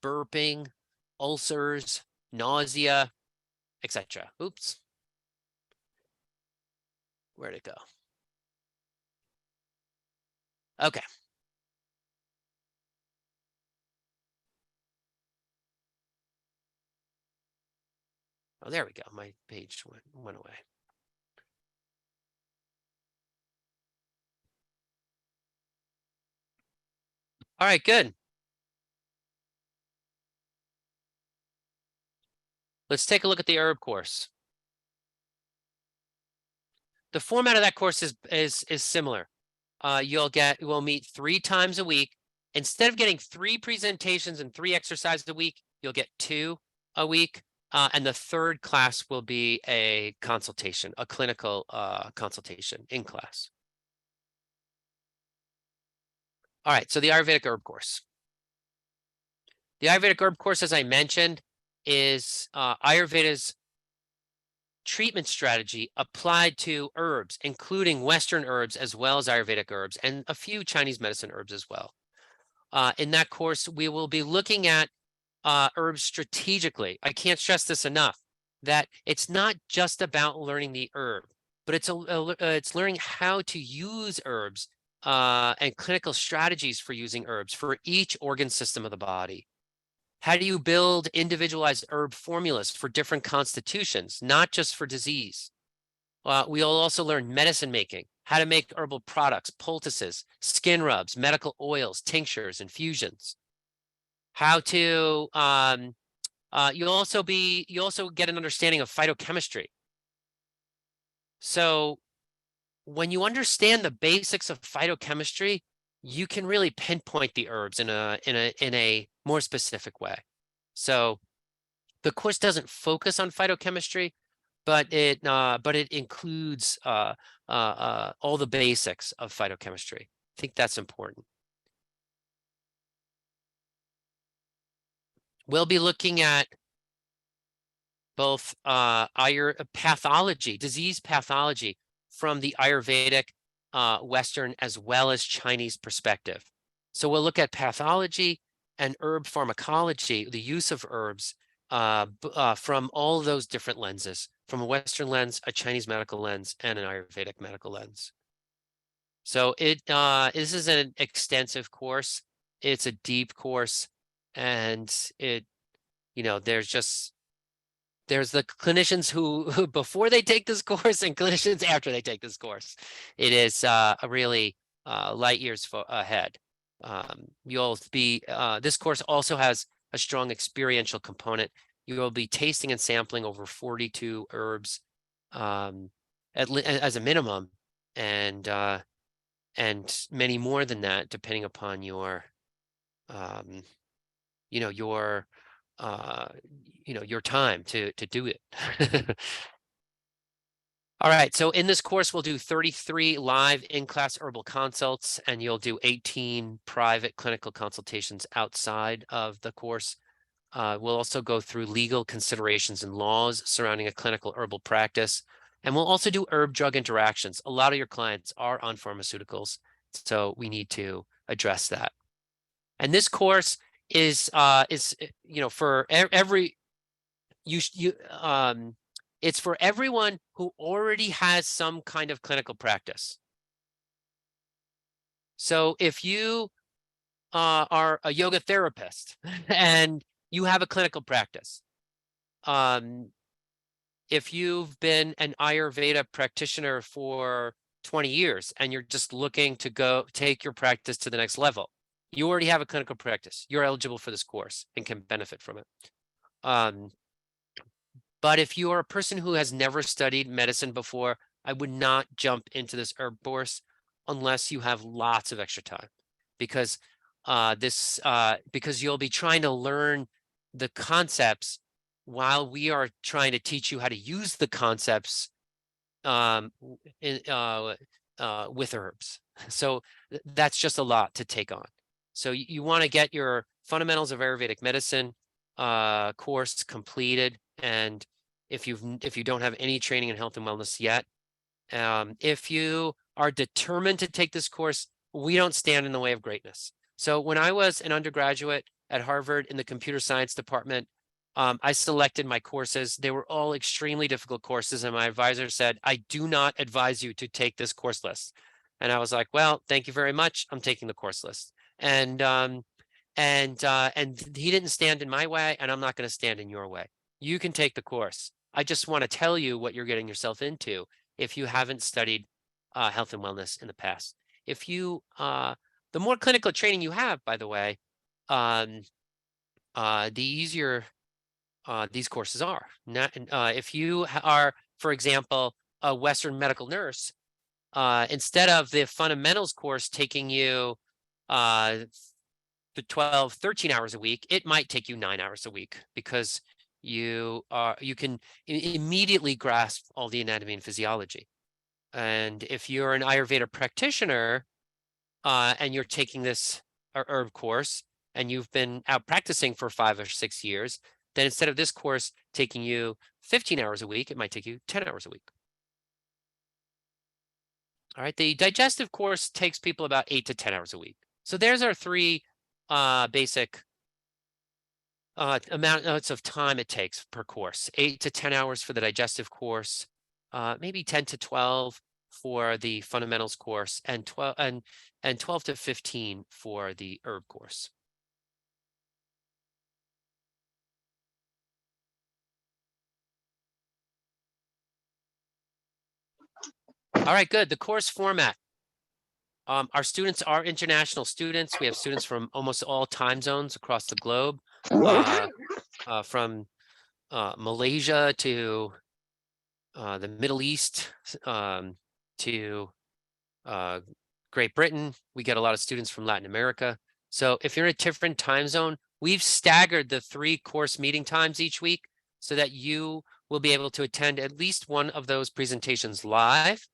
burping, ulcers, nausea, etc. Oops. Where'd it go? Okay. Oh, there we go. My page went away. All right, good. Let's take a look at the herb course. The format of that course is similar. We'll meet 3 times a week. Instead of getting 3 presentations and 3 exercises a week, you'll get 2 a week. And the 3rd class will be a consultation, a clinical consultation in class. All right, so the Ayurvedic herb course. The Ayurvedic herb course, as I mentioned, is Ayurveda's treatment strategy applied to herbs, including Western herbs as well as Ayurvedic herbs, and a few Chinese medicine herbs as well. In that course, we will be looking at herbs strategically. I can't stress this enough, that it's not just about learning the herb, but it's learning how to use herbs and clinical strategies for using herbs for each organ system of the body. How do you build individualized herb formulas for different constitutions, not just for disease? We'll also learn medicine making, how to make herbal products, poultices, skin rubs, medical oils, tinctures, infusions. How to you'll also get an understanding of phytochemistry. So when you understand the basics of phytochemistry, you can really pinpoint the herbs in a more specific way. So the course doesn't focus on phytochemistry, but it includes all the basics of phytochemistry. I think that's important. We'll be looking at both pathology, disease pathology from the Ayurvedic, Western, as well as Chinese perspective. So we'll look at pathology and herb pharmacology, the use of herbs from all of those different lenses, from a Western lens, a Chinese medical lens, and an Ayurvedic medical lens. So this is an extensive course. It's a deep course, and there's the clinicians who before they take this course and clinicians after they take this course. It is a really light years ahead. This course also has a strong experiential component. You will be tasting and sampling over 42 herbs as a minimum, and many more than that, depending upon your your time to do it. All right, so in this course, we'll do 33 live in-class herbal consults, and you'll do 18 private clinical consultations outside of the course. We'll also go through legal considerations and laws surrounding a clinical herbal practice, and we'll also do herb-drug interactions. A lot of your clients are on pharmaceuticals, so we need to address that. And this course is for it's for everyone who already has some kind of clinical practice. So if you are a yoga therapist and you have a clinical practice, if you've been an Ayurveda practitioner for 20 years and you're just looking to go take your practice to the next level, you already have a clinical practice. You're eligible for this course and can benefit from it. But if you are a person who has never studied medicine before, I would not jump into this herb course unless you have lots of extra time, because you'll be trying to learn the concepts while we are trying to teach you how to use the concepts with herbs. So that's just a lot to take on. So you want to get your fundamentals of Ayurvedic medicine course completed, and if you don't have any training in health and wellness yet, if you are determined to take this course, we don't stand in the way of greatness. So when I was an undergraduate at Harvard in the computer science department, I selected my courses. They were all extremely difficult courses, and my advisor said, "I do not advise you to take this course list." And I was like, "Well, thank you very much. I'm taking the course list." And he didn't stand in my way, and I'm not going to stand in your way. You can take the course. I just want to tell you what you're getting yourself into if you haven't studied health and wellness in the past. If you, the more clinical training you have, by the way, the easier these courses are. If you are, for example, a Western medical nurse, instead of the fundamentals course taking you the 12, 13 hours a week, it might take you 9 hours a week, because you can immediately grasp all the anatomy and physiology. And if you're an Ayurveda practitioner and you're taking this herb course, and you've been out practicing for 5 or 6 years, then instead of this course taking you 15 hours a week, it might take you 10 hours a week. All right, the digestive course takes people about 8 to 10 hours a week. So there's our three basic amounts of time it takes per course. 8 to 10 hours for the digestive course, maybe 10 to 12 for the fundamentals course, and 12 to 15 for the herb course. All right, good. The course format. Our students are international students. We have students from almost all time zones across the globe, from Malaysia to the Middle East, to Great Britain. We get a lot of students from Latin America. So if you're in a different time zone, we've staggered the 3 course meeting times each week so that you will be able to attend at least one of those presentations live.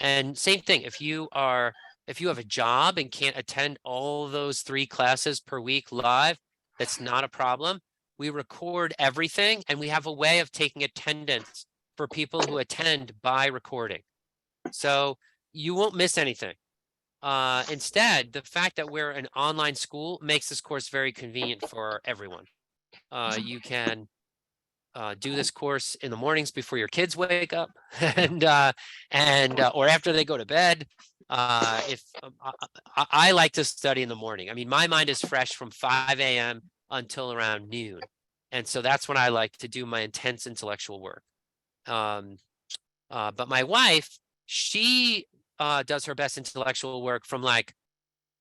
And same thing, if you have a job and can't attend all those 3 classes per week live, that's not a problem. We record everything, and we have a way of taking attendance for people who attend by recording. So you won't miss anything. Instead, the fact that we're an online school makes this course very convenient for everyone. You can do this course in the mornings before your kids wake up, and or after they go to bed. If I like to study in the morning. I mean, my mind is fresh from 5 a.m. until around noon, and so that's when I like to do my intense intellectual work. But my wife, she does her best intellectual work from like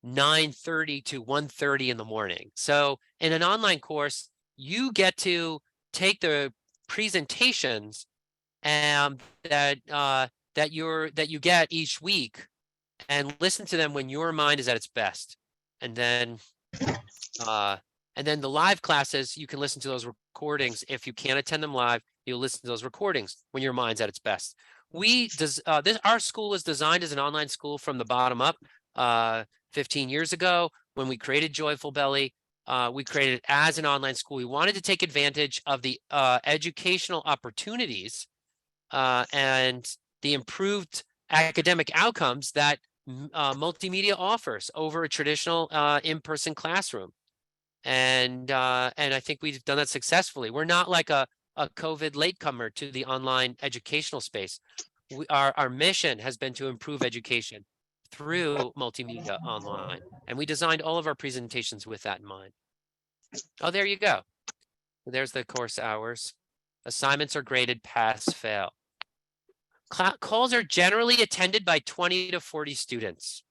9:30 to 1:30 in the morning. So in an online course, you get to take the presentations that you get each week and listen to them when your mind is at its best. And then the live classes, you can listen to those recordings. If you can't attend them live, you'll listen to those recordings when your mind's at its best. Our school was designed as an online school from the bottom up 15 years ago when we created Joyful Belly. We created it as an online school. We wanted to take advantage of the educational opportunities and the improved academic outcomes that multimedia offers over a traditional in-person classroom. And I think we've done that successfully. We're not like a COVID latecomer to the online educational space. Our mission has been to improve education through multimedia online. And we designed all of our presentations with that in mind. Oh, there you go. There's the course hours. Assignments are graded pass, fail. Calls are generally attended by 20 to 40 students.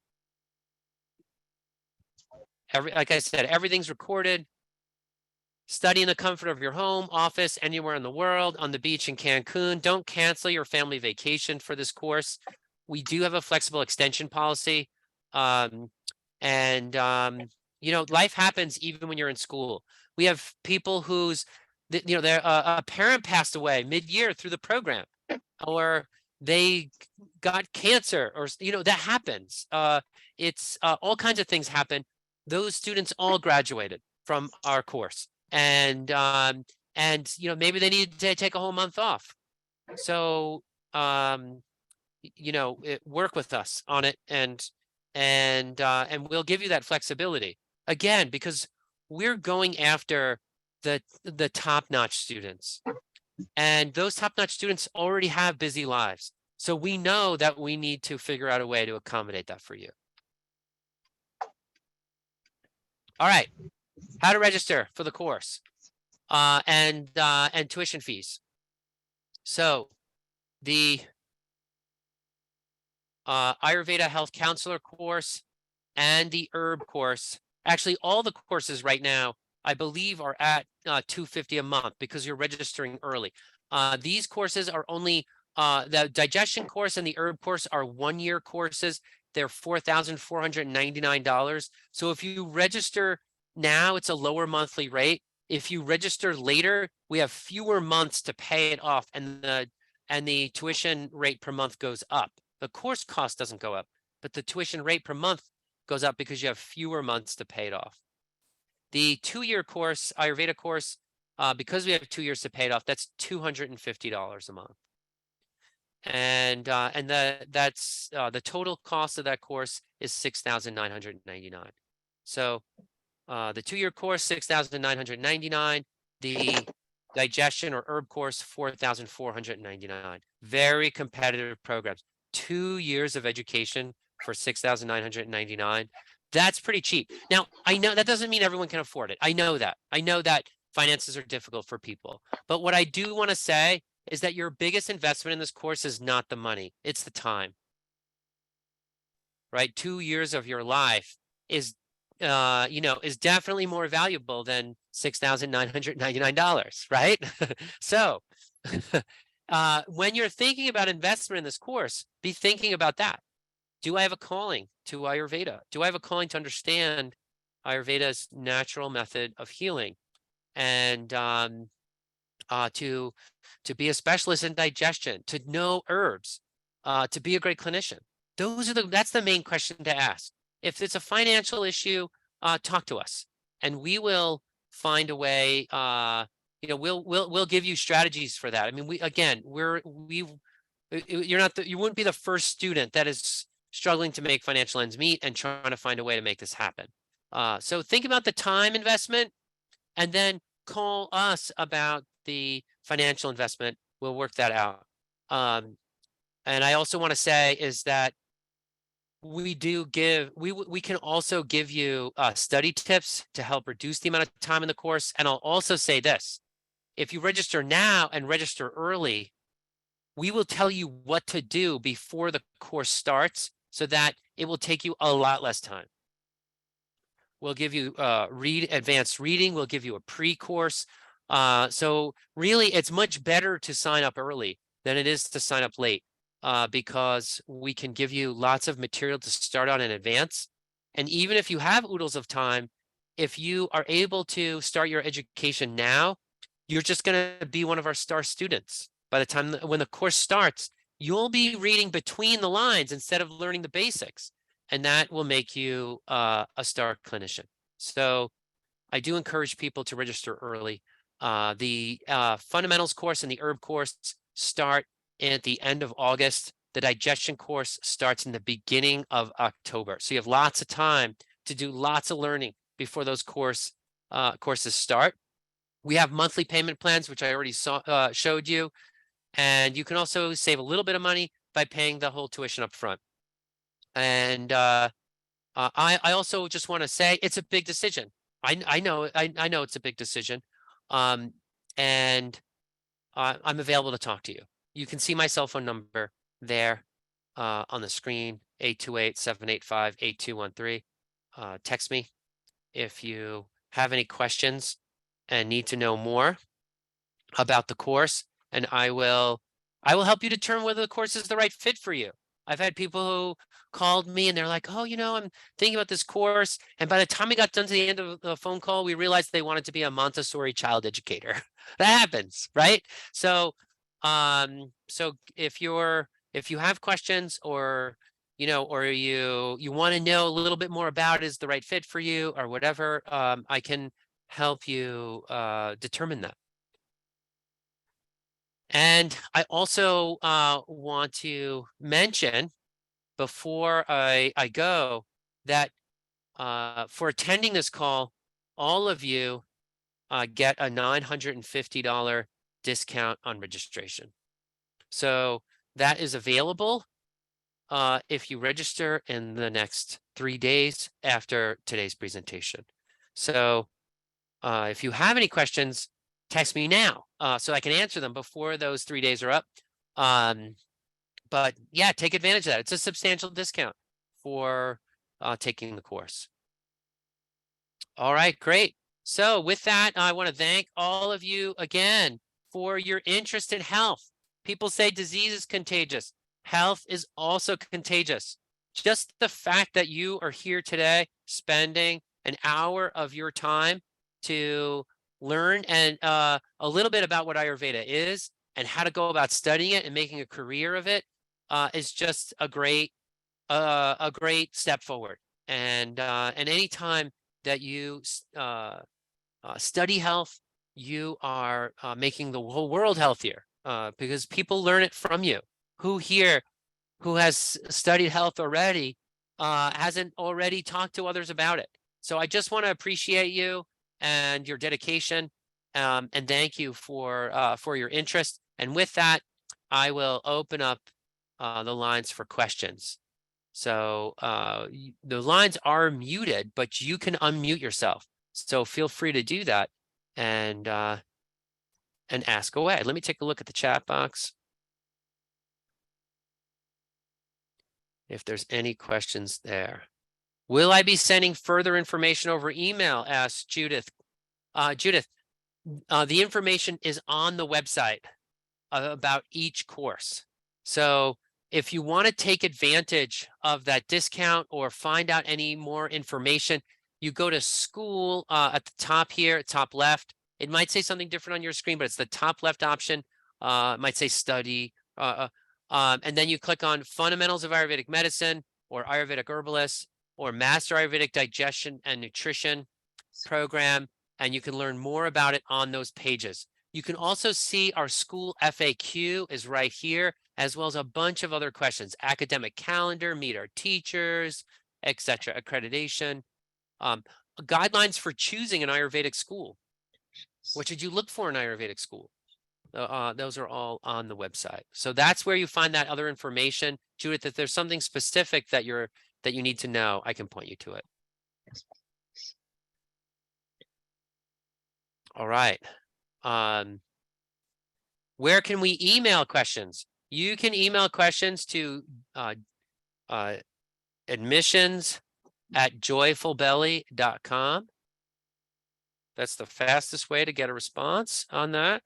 Like I said, everything's recorded. Study in the comfort of your home, office, anywhere in the world, on the beach in Cancun. Don't cancel your family vacation for this course. We do have a flexible extension policy. You know, life happens even when you're in school. We have people whose, a parent passed away mid-year through the program, or they got cancer, or, that happens. It's all kinds of things happen. Those students all graduated from our course. And maybe they need to take a whole month off. So, work with us on it, and we'll give you that flexibility again, because we're going after the top-notch students, and those top-notch students already have busy lives. So we know that we need to figure out a way to accommodate that for you. All right. How to register for the course and tuition fees. So the Ayurveda Health Counselor course and the herb course, actually all the courses right now, I believe, are at $250 a month because you're registering early. These courses are only, the digestion course and the herb course are 1-year courses. They're $4,499. So if you register now, it's a lower monthly rate. If you register later, we have fewer months to pay it off, and the tuition rate per month goes up. The course cost doesn't go up, but the tuition rate per month goes up because you have fewer months to pay it off. The 2-year course, Ayurveda course, because we have 2 years to pay it off, that's $250 a month. And that's the total cost of that course is $6,999. So the 2-year course, $6,999. The digestion or herb course, $4,499. Very competitive programs. 2 years of education for $6,999. That's pretty cheap. Now, I know that doesn't mean everyone can afford it. I know that. I know that finances are difficult for people. But what I do want to say is that your biggest investment in this course is not the money, it's the time. Right? 2 years of your life is is definitely more valuable than $6,999, right? So when you're thinking about investment in this course, be thinking about that. Do I have a calling to Ayurveda? Do I have a calling to understand Ayurveda's natural method of healing? And to be a specialist in digestion, to know herbs, to be a great clinician? That's the main question to ask. If it's a financial issue, talk to us, and we will find a way. We'll give you strategies for that. I mean, you wouldn't be the first student that is struggling to make financial ends meet and trying to find a way to make this happen. So think about the time investment, and then call us about the financial investment. We'll work that out. And I also want to say is that we can also give you study tips to help reduce the amount of time in the course. And I'll also say this: if you register now and register early, we will tell you what to do before the course starts so that it will take you a lot less time. We'll give you advanced reading. We'll give you a pre-course. So really, it's much better to sign up early than it is to sign up late, because we can give you lots of material to start on in advance. And even if you have oodles of time, if you are able to start your education now, you're just going to be one of our star students. By the time when the course starts, you'll be reading between the lines instead of learning the basics. And that will make you a star clinician. So I do encourage people to register early. The fundamentals course and the herb course start at the end of August. The digestion course starts in the beginning of October. So you have lots of time to do lots of learning before those courses start. We have monthly payment plans, which I already showed you. And you can also save a little bit of money by paying the whole tuition up front. And I also just want to say it's a big decision. I know it's a big decision. And I'm available to talk to you. You can see my cell phone number there on the screen, 828-785-8213. Text me if you have any questions and need to know more about the course, and I will help you determine whether the course is the right fit for you. I've had people who called me and they're like, oh, I'm thinking about this course. And by the time we got done to the end of the phone call, we realized they wanted to be a Montessori child educator. That happens, right? So, if you have questions, or or you want to know a little bit more about is the right fit for you or whatever, I can help you determine that. And I also want to mention before I go that for attending this call, all of you get a $950 discount on registration. So that is available if you register in the next 3 days after today's presentation. So if you have any questions, text me now so I can answer them before those 3 days are up. But yeah, take advantage of that. It's a substantial discount for taking the course. All right, great. So with that, I want to thank all of you again for your interest in health. People say disease is contagious. Health is also contagious. Just the fact that you are here today, spending an hour of your time to learn and a little bit about what Ayurveda is and how to go about studying it and making a career of it is just a great step forward. And anytime that you study health, you are making the whole world healthier because people learn it from you. Who here who has studied health already hasn't already talked to others about it? So I just want to appreciate you and your dedication, and thank you for your interest. And with that, I will open up the lines for questions. So the lines are muted, but you can unmute yourself. So feel free to do that and ask away. Let me take a look at the chat box. If there's any questions there. Will I be sending further information over email? Asked Judith. Judith, the information is on the website about each course. So if you want to take advantage of that discount or find out any more information, you go to school at the top here, top left. It might say something different on your screen, but it's the top left option. It might say study. And then you click on Fundamentals of Ayurvedic Medicine or Ayurvedic Herbalist or Master Ayurvedic Digestion and Nutrition program, and you can learn more about it on those pages. You can also see our school FAQ is right here, as well as a bunch of other questions, academic calendar, meet our teachers, etc., accreditation, guidelines for choosing an Ayurvedic school. What should you look for in Ayurvedic school? Those are all on the website. So that's where you find that other information. Judith, if there's something specific that you need to know, I can point you to it. All right. Where can we email questions? You can email questions to admissions@joyfulbelly.com. That's the fastest way to get a response on that.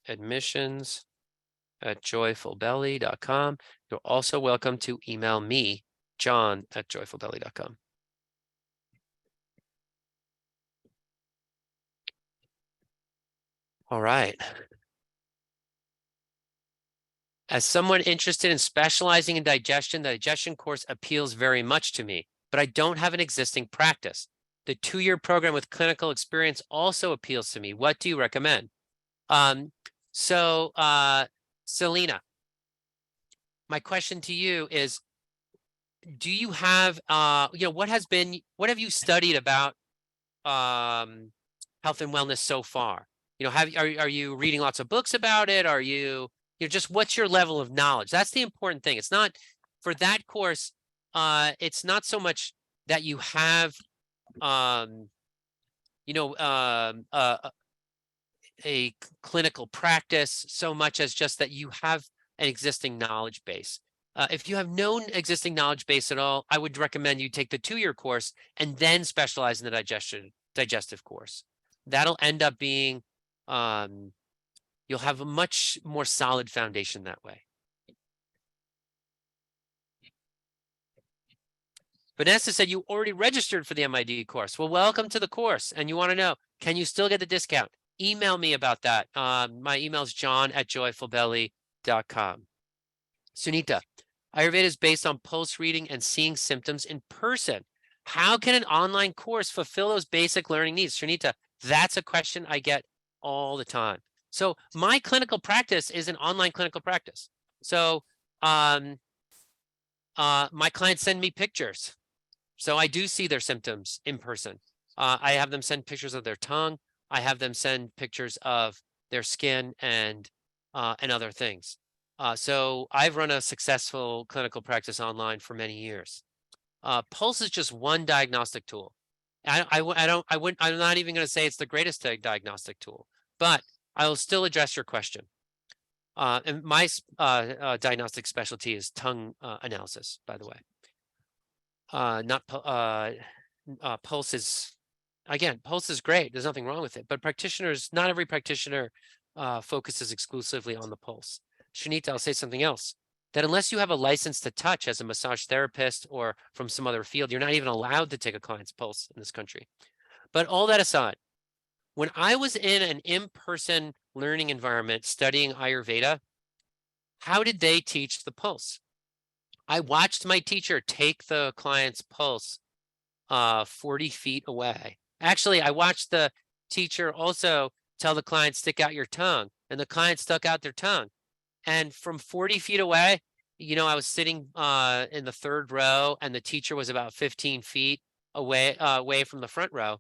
Admissions@joyfulbelly.com. You're also welcome to email me, John@joyfulbelly.com. All right. As someone interested in specializing in digestion, the digestion course appeals very much to me, but I don't have an existing practice. The 2-year program with clinical experience also appeals to me. What do you recommend? Selena, my question to you is, do you have, what have you studied about health and wellness so far? Are you reading lots of books about it? Are you just what's your level of knowledge? That's the important thing. It's not for that course. It's not so much that you have, a clinical practice so much as just that you have an existing knowledge base. If you have no existing knowledge base at all, I would recommend you take the 2-year course and then specialize in the digestive course. That'll end up being, you'll have a much more solid foundation that way. Vanessa said you already registered for the MID course. Well, welcome to the course. And you want to know, can you still get the discount? Email me about that. My email is john@joyfulbelly.com. Sunita, Ayurveda is based on pulse reading and seeing symptoms in person. How can an online course fulfill those basic learning needs? Sunita, that's a question I get all the time. So my clinical practice is an online clinical practice. So my clients send me pictures. So I do see their symptoms in person. I have them send pictures of their tongue. I have them send pictures of their skin and other things. So I've run a successful clinical practice online for many years. Pulse is just one diagnostic tool. I'm not even going to say it's the greatest diagnostic tool, but I will still address your question. And my diagnostic specialty is tongue analysis, by the way. Pulse is, again, pulse is great. There's nothing wrong with it, but not every practitioner focuses exclusively on the pulse. Shanita, I'll say something else, that unless you have a license to touch as a massage therapist or from some other field, you're not even allowed to take a client's pulse in this country. But all that aside, when I was in an in-person learning environment studying Ayurveda, how did they teach the pulse? I watched my teacher take the client's pulse 40 feet away. Actually, I watched the teacher also tell the client, stick out your tongue, and the client stuck out their tongue. And from 40 feet away, I was sitting in the third row, and the teacher was about 15 feet away from the front row.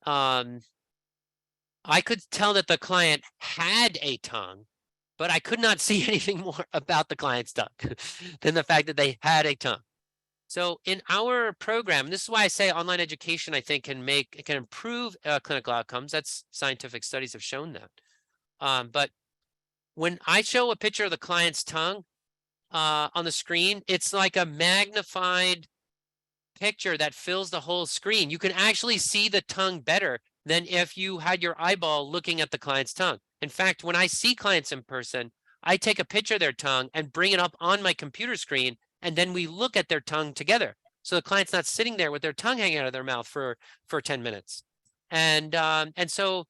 I could tell that the client had a tongue, but I could not see anything more about the client's tongue than the fact that they had a tongue. So in our program, this is why I say online education, I think, can improve clinical outcomes. That's scientific studies have shown that. But when I show a picture of the client's tongue on the screen, it's like a magnified picture that fills the whole screen. You can actually see the tongue better than if you had your eyeball looking at the client's tongue. In fact, when I see clients in person, I take a picture of their tongue and bring it up on my computer screen, and then we look at their tongue together. So the client's not sitting there with their tongue hanging out of their mouth for 10 minutes. And so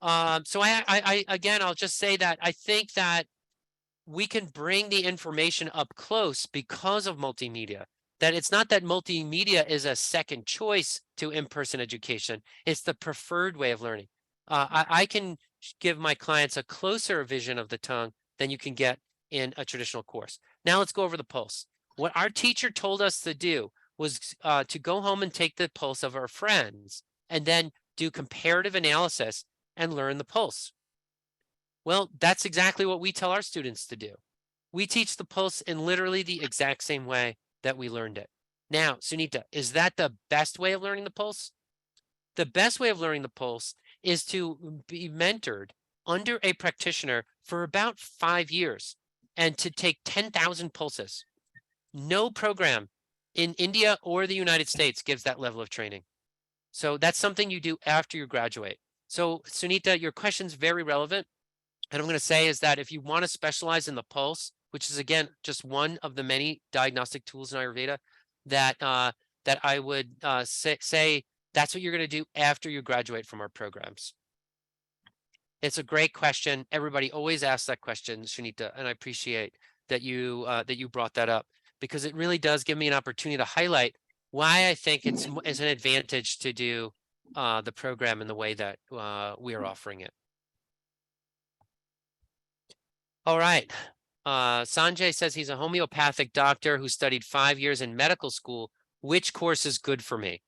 I again, I'll just say that I think that we can bring the information up close because of multimedia. That it's not that multimedia is a second choice to in-person education. It's the preferred way of learning. I can give my clients a closer vision of the tongue than you can get in a traditional course. Now let's go over the pulse. What our teacher told us to do was to go home and take the pulse of our friends and then do comparative analysis and learn the pulse. Well, that's exactly what we tell our students to do. We teach the pulse in literally the exact same way that we learned it. Now, Sunita, is that the best way of learning the pulse? The best way of learning the pulse is to be mentored under a practitioner for about 5 years and to take 10,000 pulses. No program in India or the United States gives that level of training. So that's something you do after you graduate. So Sunita, your question's very relevant. And I'm going to say is that if you want to specialize in the pulse, which is, again, just one of the many diagnostic tools in Ayurveda, that I would say that's what you're going to do after you graduate from our programs. It's a great question. Everybody always asks that question, Sunita, and I appreciate that you brought that up, because it really does give me an opportunity to highlight why I think it's an advantage to do the program in the way that we are offering it. All right. Sanjay says he's a homeopathic doctor who studied 5 years in medical school. Which course is good for me?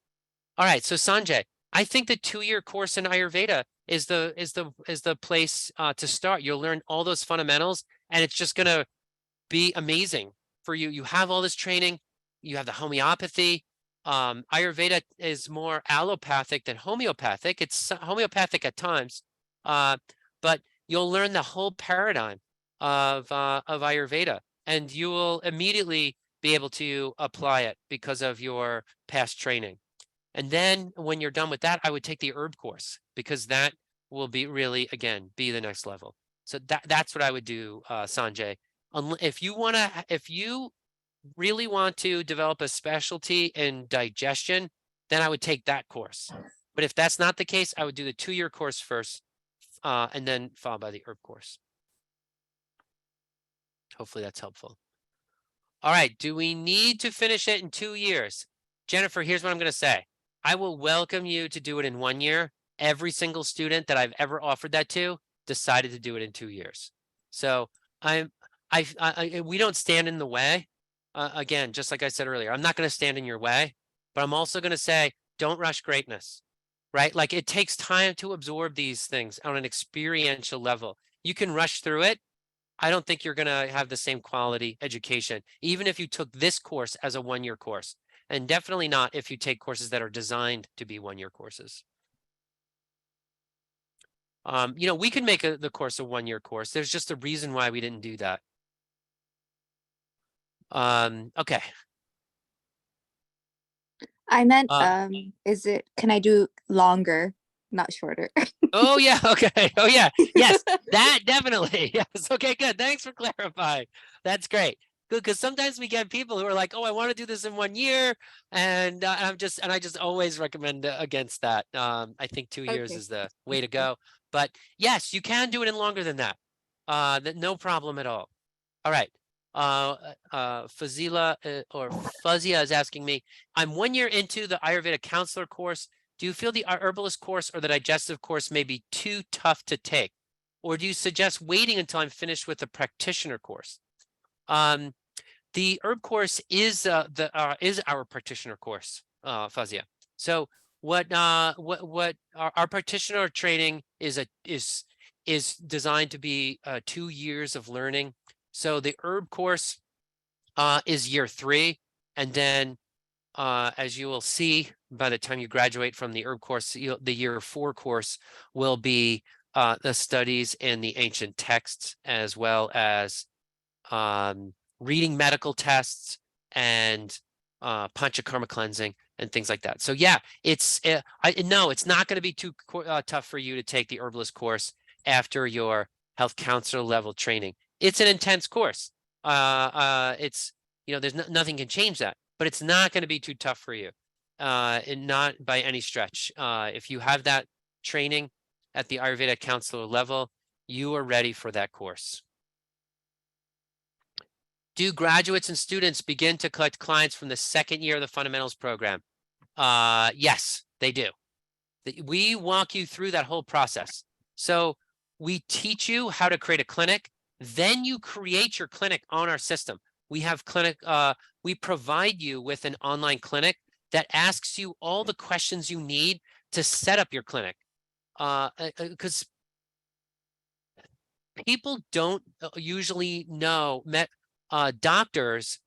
All right. So Sanjay, I think the 2-year course in Ayurveda is the place to start. You'll learn all those fundamentals, and it's just going to be amazing for you. You have all this training. You have the homeopathy. Ayurveda is more allopathic than homeopathic. It's homeopathic at times, but you'll learn the whole paradigm of Ayurveda, and you will immediately be able to apply it because of your past training. And then when you're done with that, I would take the herb course, because that will be really, again, be the next level. So that's what I would do, Sanjay. If you really want to develop a specialty in digestion, then I would take that course. But if that's not the case, I would do the 2-year course first, and then followed by the herb course. Hopefully that's helpful. All right. Do we need to finish it in 2 years? Jennifer, here's what I'm going to say. I will welcome you to do it in 1 year. Every single student that I've ever offered that to decided to do it in 2 years. So we don't stand in the way. Again, just like I said earlier, I'm not going to stand in your way, but I'm also going to say, don't rush greatness, right? Like, it takes time to absorb these things on an experiential level. You can rush through it. I don't think you're going to have the same quality education, even if you took this course as a 1-year course, and definitely not if you take courses that are designed to be 1-year courses. We could make the course a 1-year course. There's just a reason why we didn't do that. Okay. I meant, can I do longer, not shorter? Oh yeah, okay. Oh yeah, yes, that definitely. Yes, okay, good. Thanks for clarifying. That's great. Good, because sometimes we get people who are like, "Oh, I want to do this in 1 year," and I just always recommend against that. I think 2 years is the way to go. But yes, you can do it in longer than that. No problem at all. All right. Fazila or Fuzia is asking me, I'm 1 year into the Ayurveda counselor course. Do you feel the herbalist course or the digestive course may be too tough to take? Or do you suggest waiting until I'm finished with the practitioner course? The herb course is our practitioner course, Fazia. So what our practitioner training is designed to be 2 years of learning. So the herb course is year 3, and then as you will see, by the time you graduate from the herb course, the year 4 course will be the studies in the ancient texts, as well as reading medical tests and panchakarma cleansing and things like that. So yeah, it's it's not going to be too tough for you to take the herbalist course after your health counselor level training. It's an intense course. It's there's nothing can change that, but it's not going to be too tough for you, and not by any stretch. If you have that training at the Ayurveda counselor level, you are ready for that course. Do graduates and students begin to collect clients from the second year of the fundamentals program? Yes, they do. We walk you through that whole process. So we teach you how to create a clinic. Then you create your clinic on our system. We have we provide you with an online clinic that asks you all the questions you need to set up your clinic. Because people don't usually know, doctors,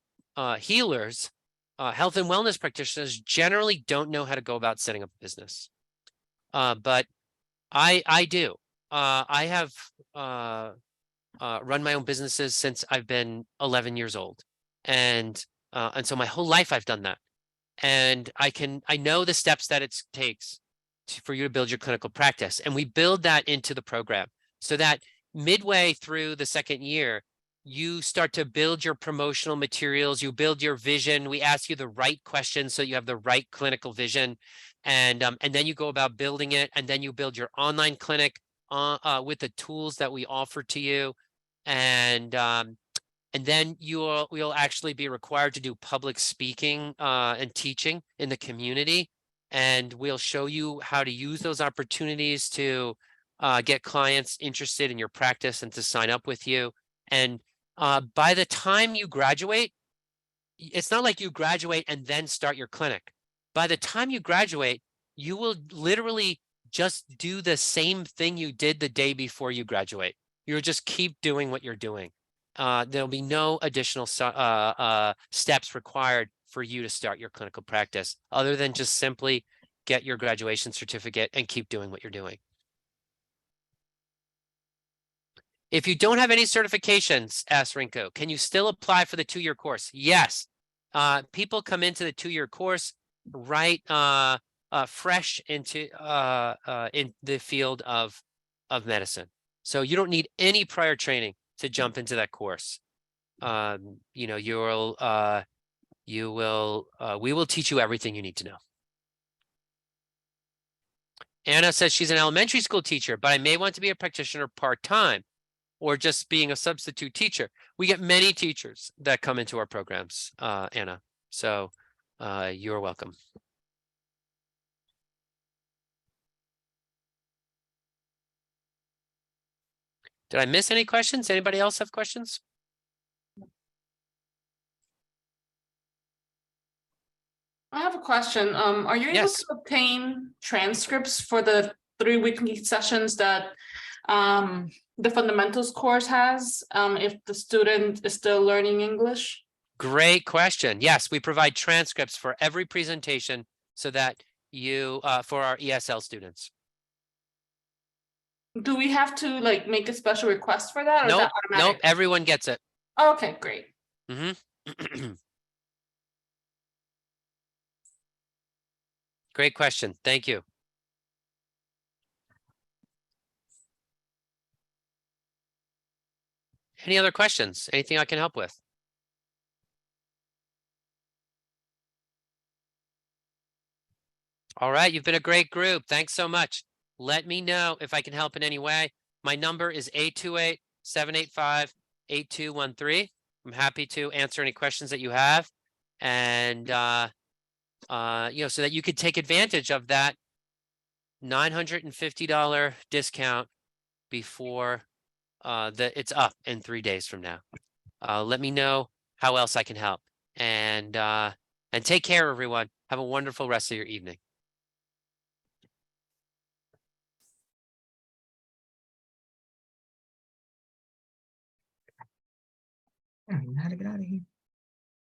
healers, health and wellness practitioners generally don't know how to go about setting up a business. But I do. I have run my own businesses since I've been 11 years old. And so my whole life I've done that. And I know the steps that it takes for you to build your clinical practice. And we build that into the program so that midway through the second year, you start to build your promotional materials, you build your vision. We ask you the right questions so you have the right clinical vision. And then you go about building it, and then you build your online clinic with the tools that we offer to you. And then we'll actually be required to do public speaking and teaching in the community. And we'll show you how to use those opportunities to get clients interested in your practice and to sign up with you. And by the time you graduate, it's not like you graduate and then start your clinic. By the time you graduate, you will literally just do the same thing you did the day before you graduate. You'll just keep doing what you're doing. There'll be no additional steps required for you to start your clinical practice, other than just simply get your graduation certificate and keep doing what you're doing. If you don't have any certifications, asked Rinko, can you still apply for the 2-year course? Yes. People come into the 2-year course right fresh into in the field of medicine. So you don't need any prior training to jump into that course. We will teach you everything you need to know. Anna says she's an elementary school teacher, but I may want to be a practitioner part-time or just being a substitute teacher. We get many teachers that come into our programs, Anna. So you're welcome. Did I miss any questions? Anybody else have questions? I have a question. Are you able to obtain transcripts for the 3 weekly sessions that the fundamentals course has, if the student is still learning English? Great question. Yes, we provide transcripts for every presentation so that you, for our ESL students. Do we have to make a special request for that, or is that automatic? Nope, everyone gets it. Oh, okay, great. Great question. Thank you. Any other questions? Anything I can help with? All right, you've been a great group. Thanks so much. Let me know if I can help in any way. My number is 828-785-8213. I'm happy to answer any questions that you have, and so that you could take advantage of that $950 discount before it's up in 3 days from now. Let me know how else I can help, and take care, everyone. Have a wonderful rest of your evening. I don't even know how to get out of here.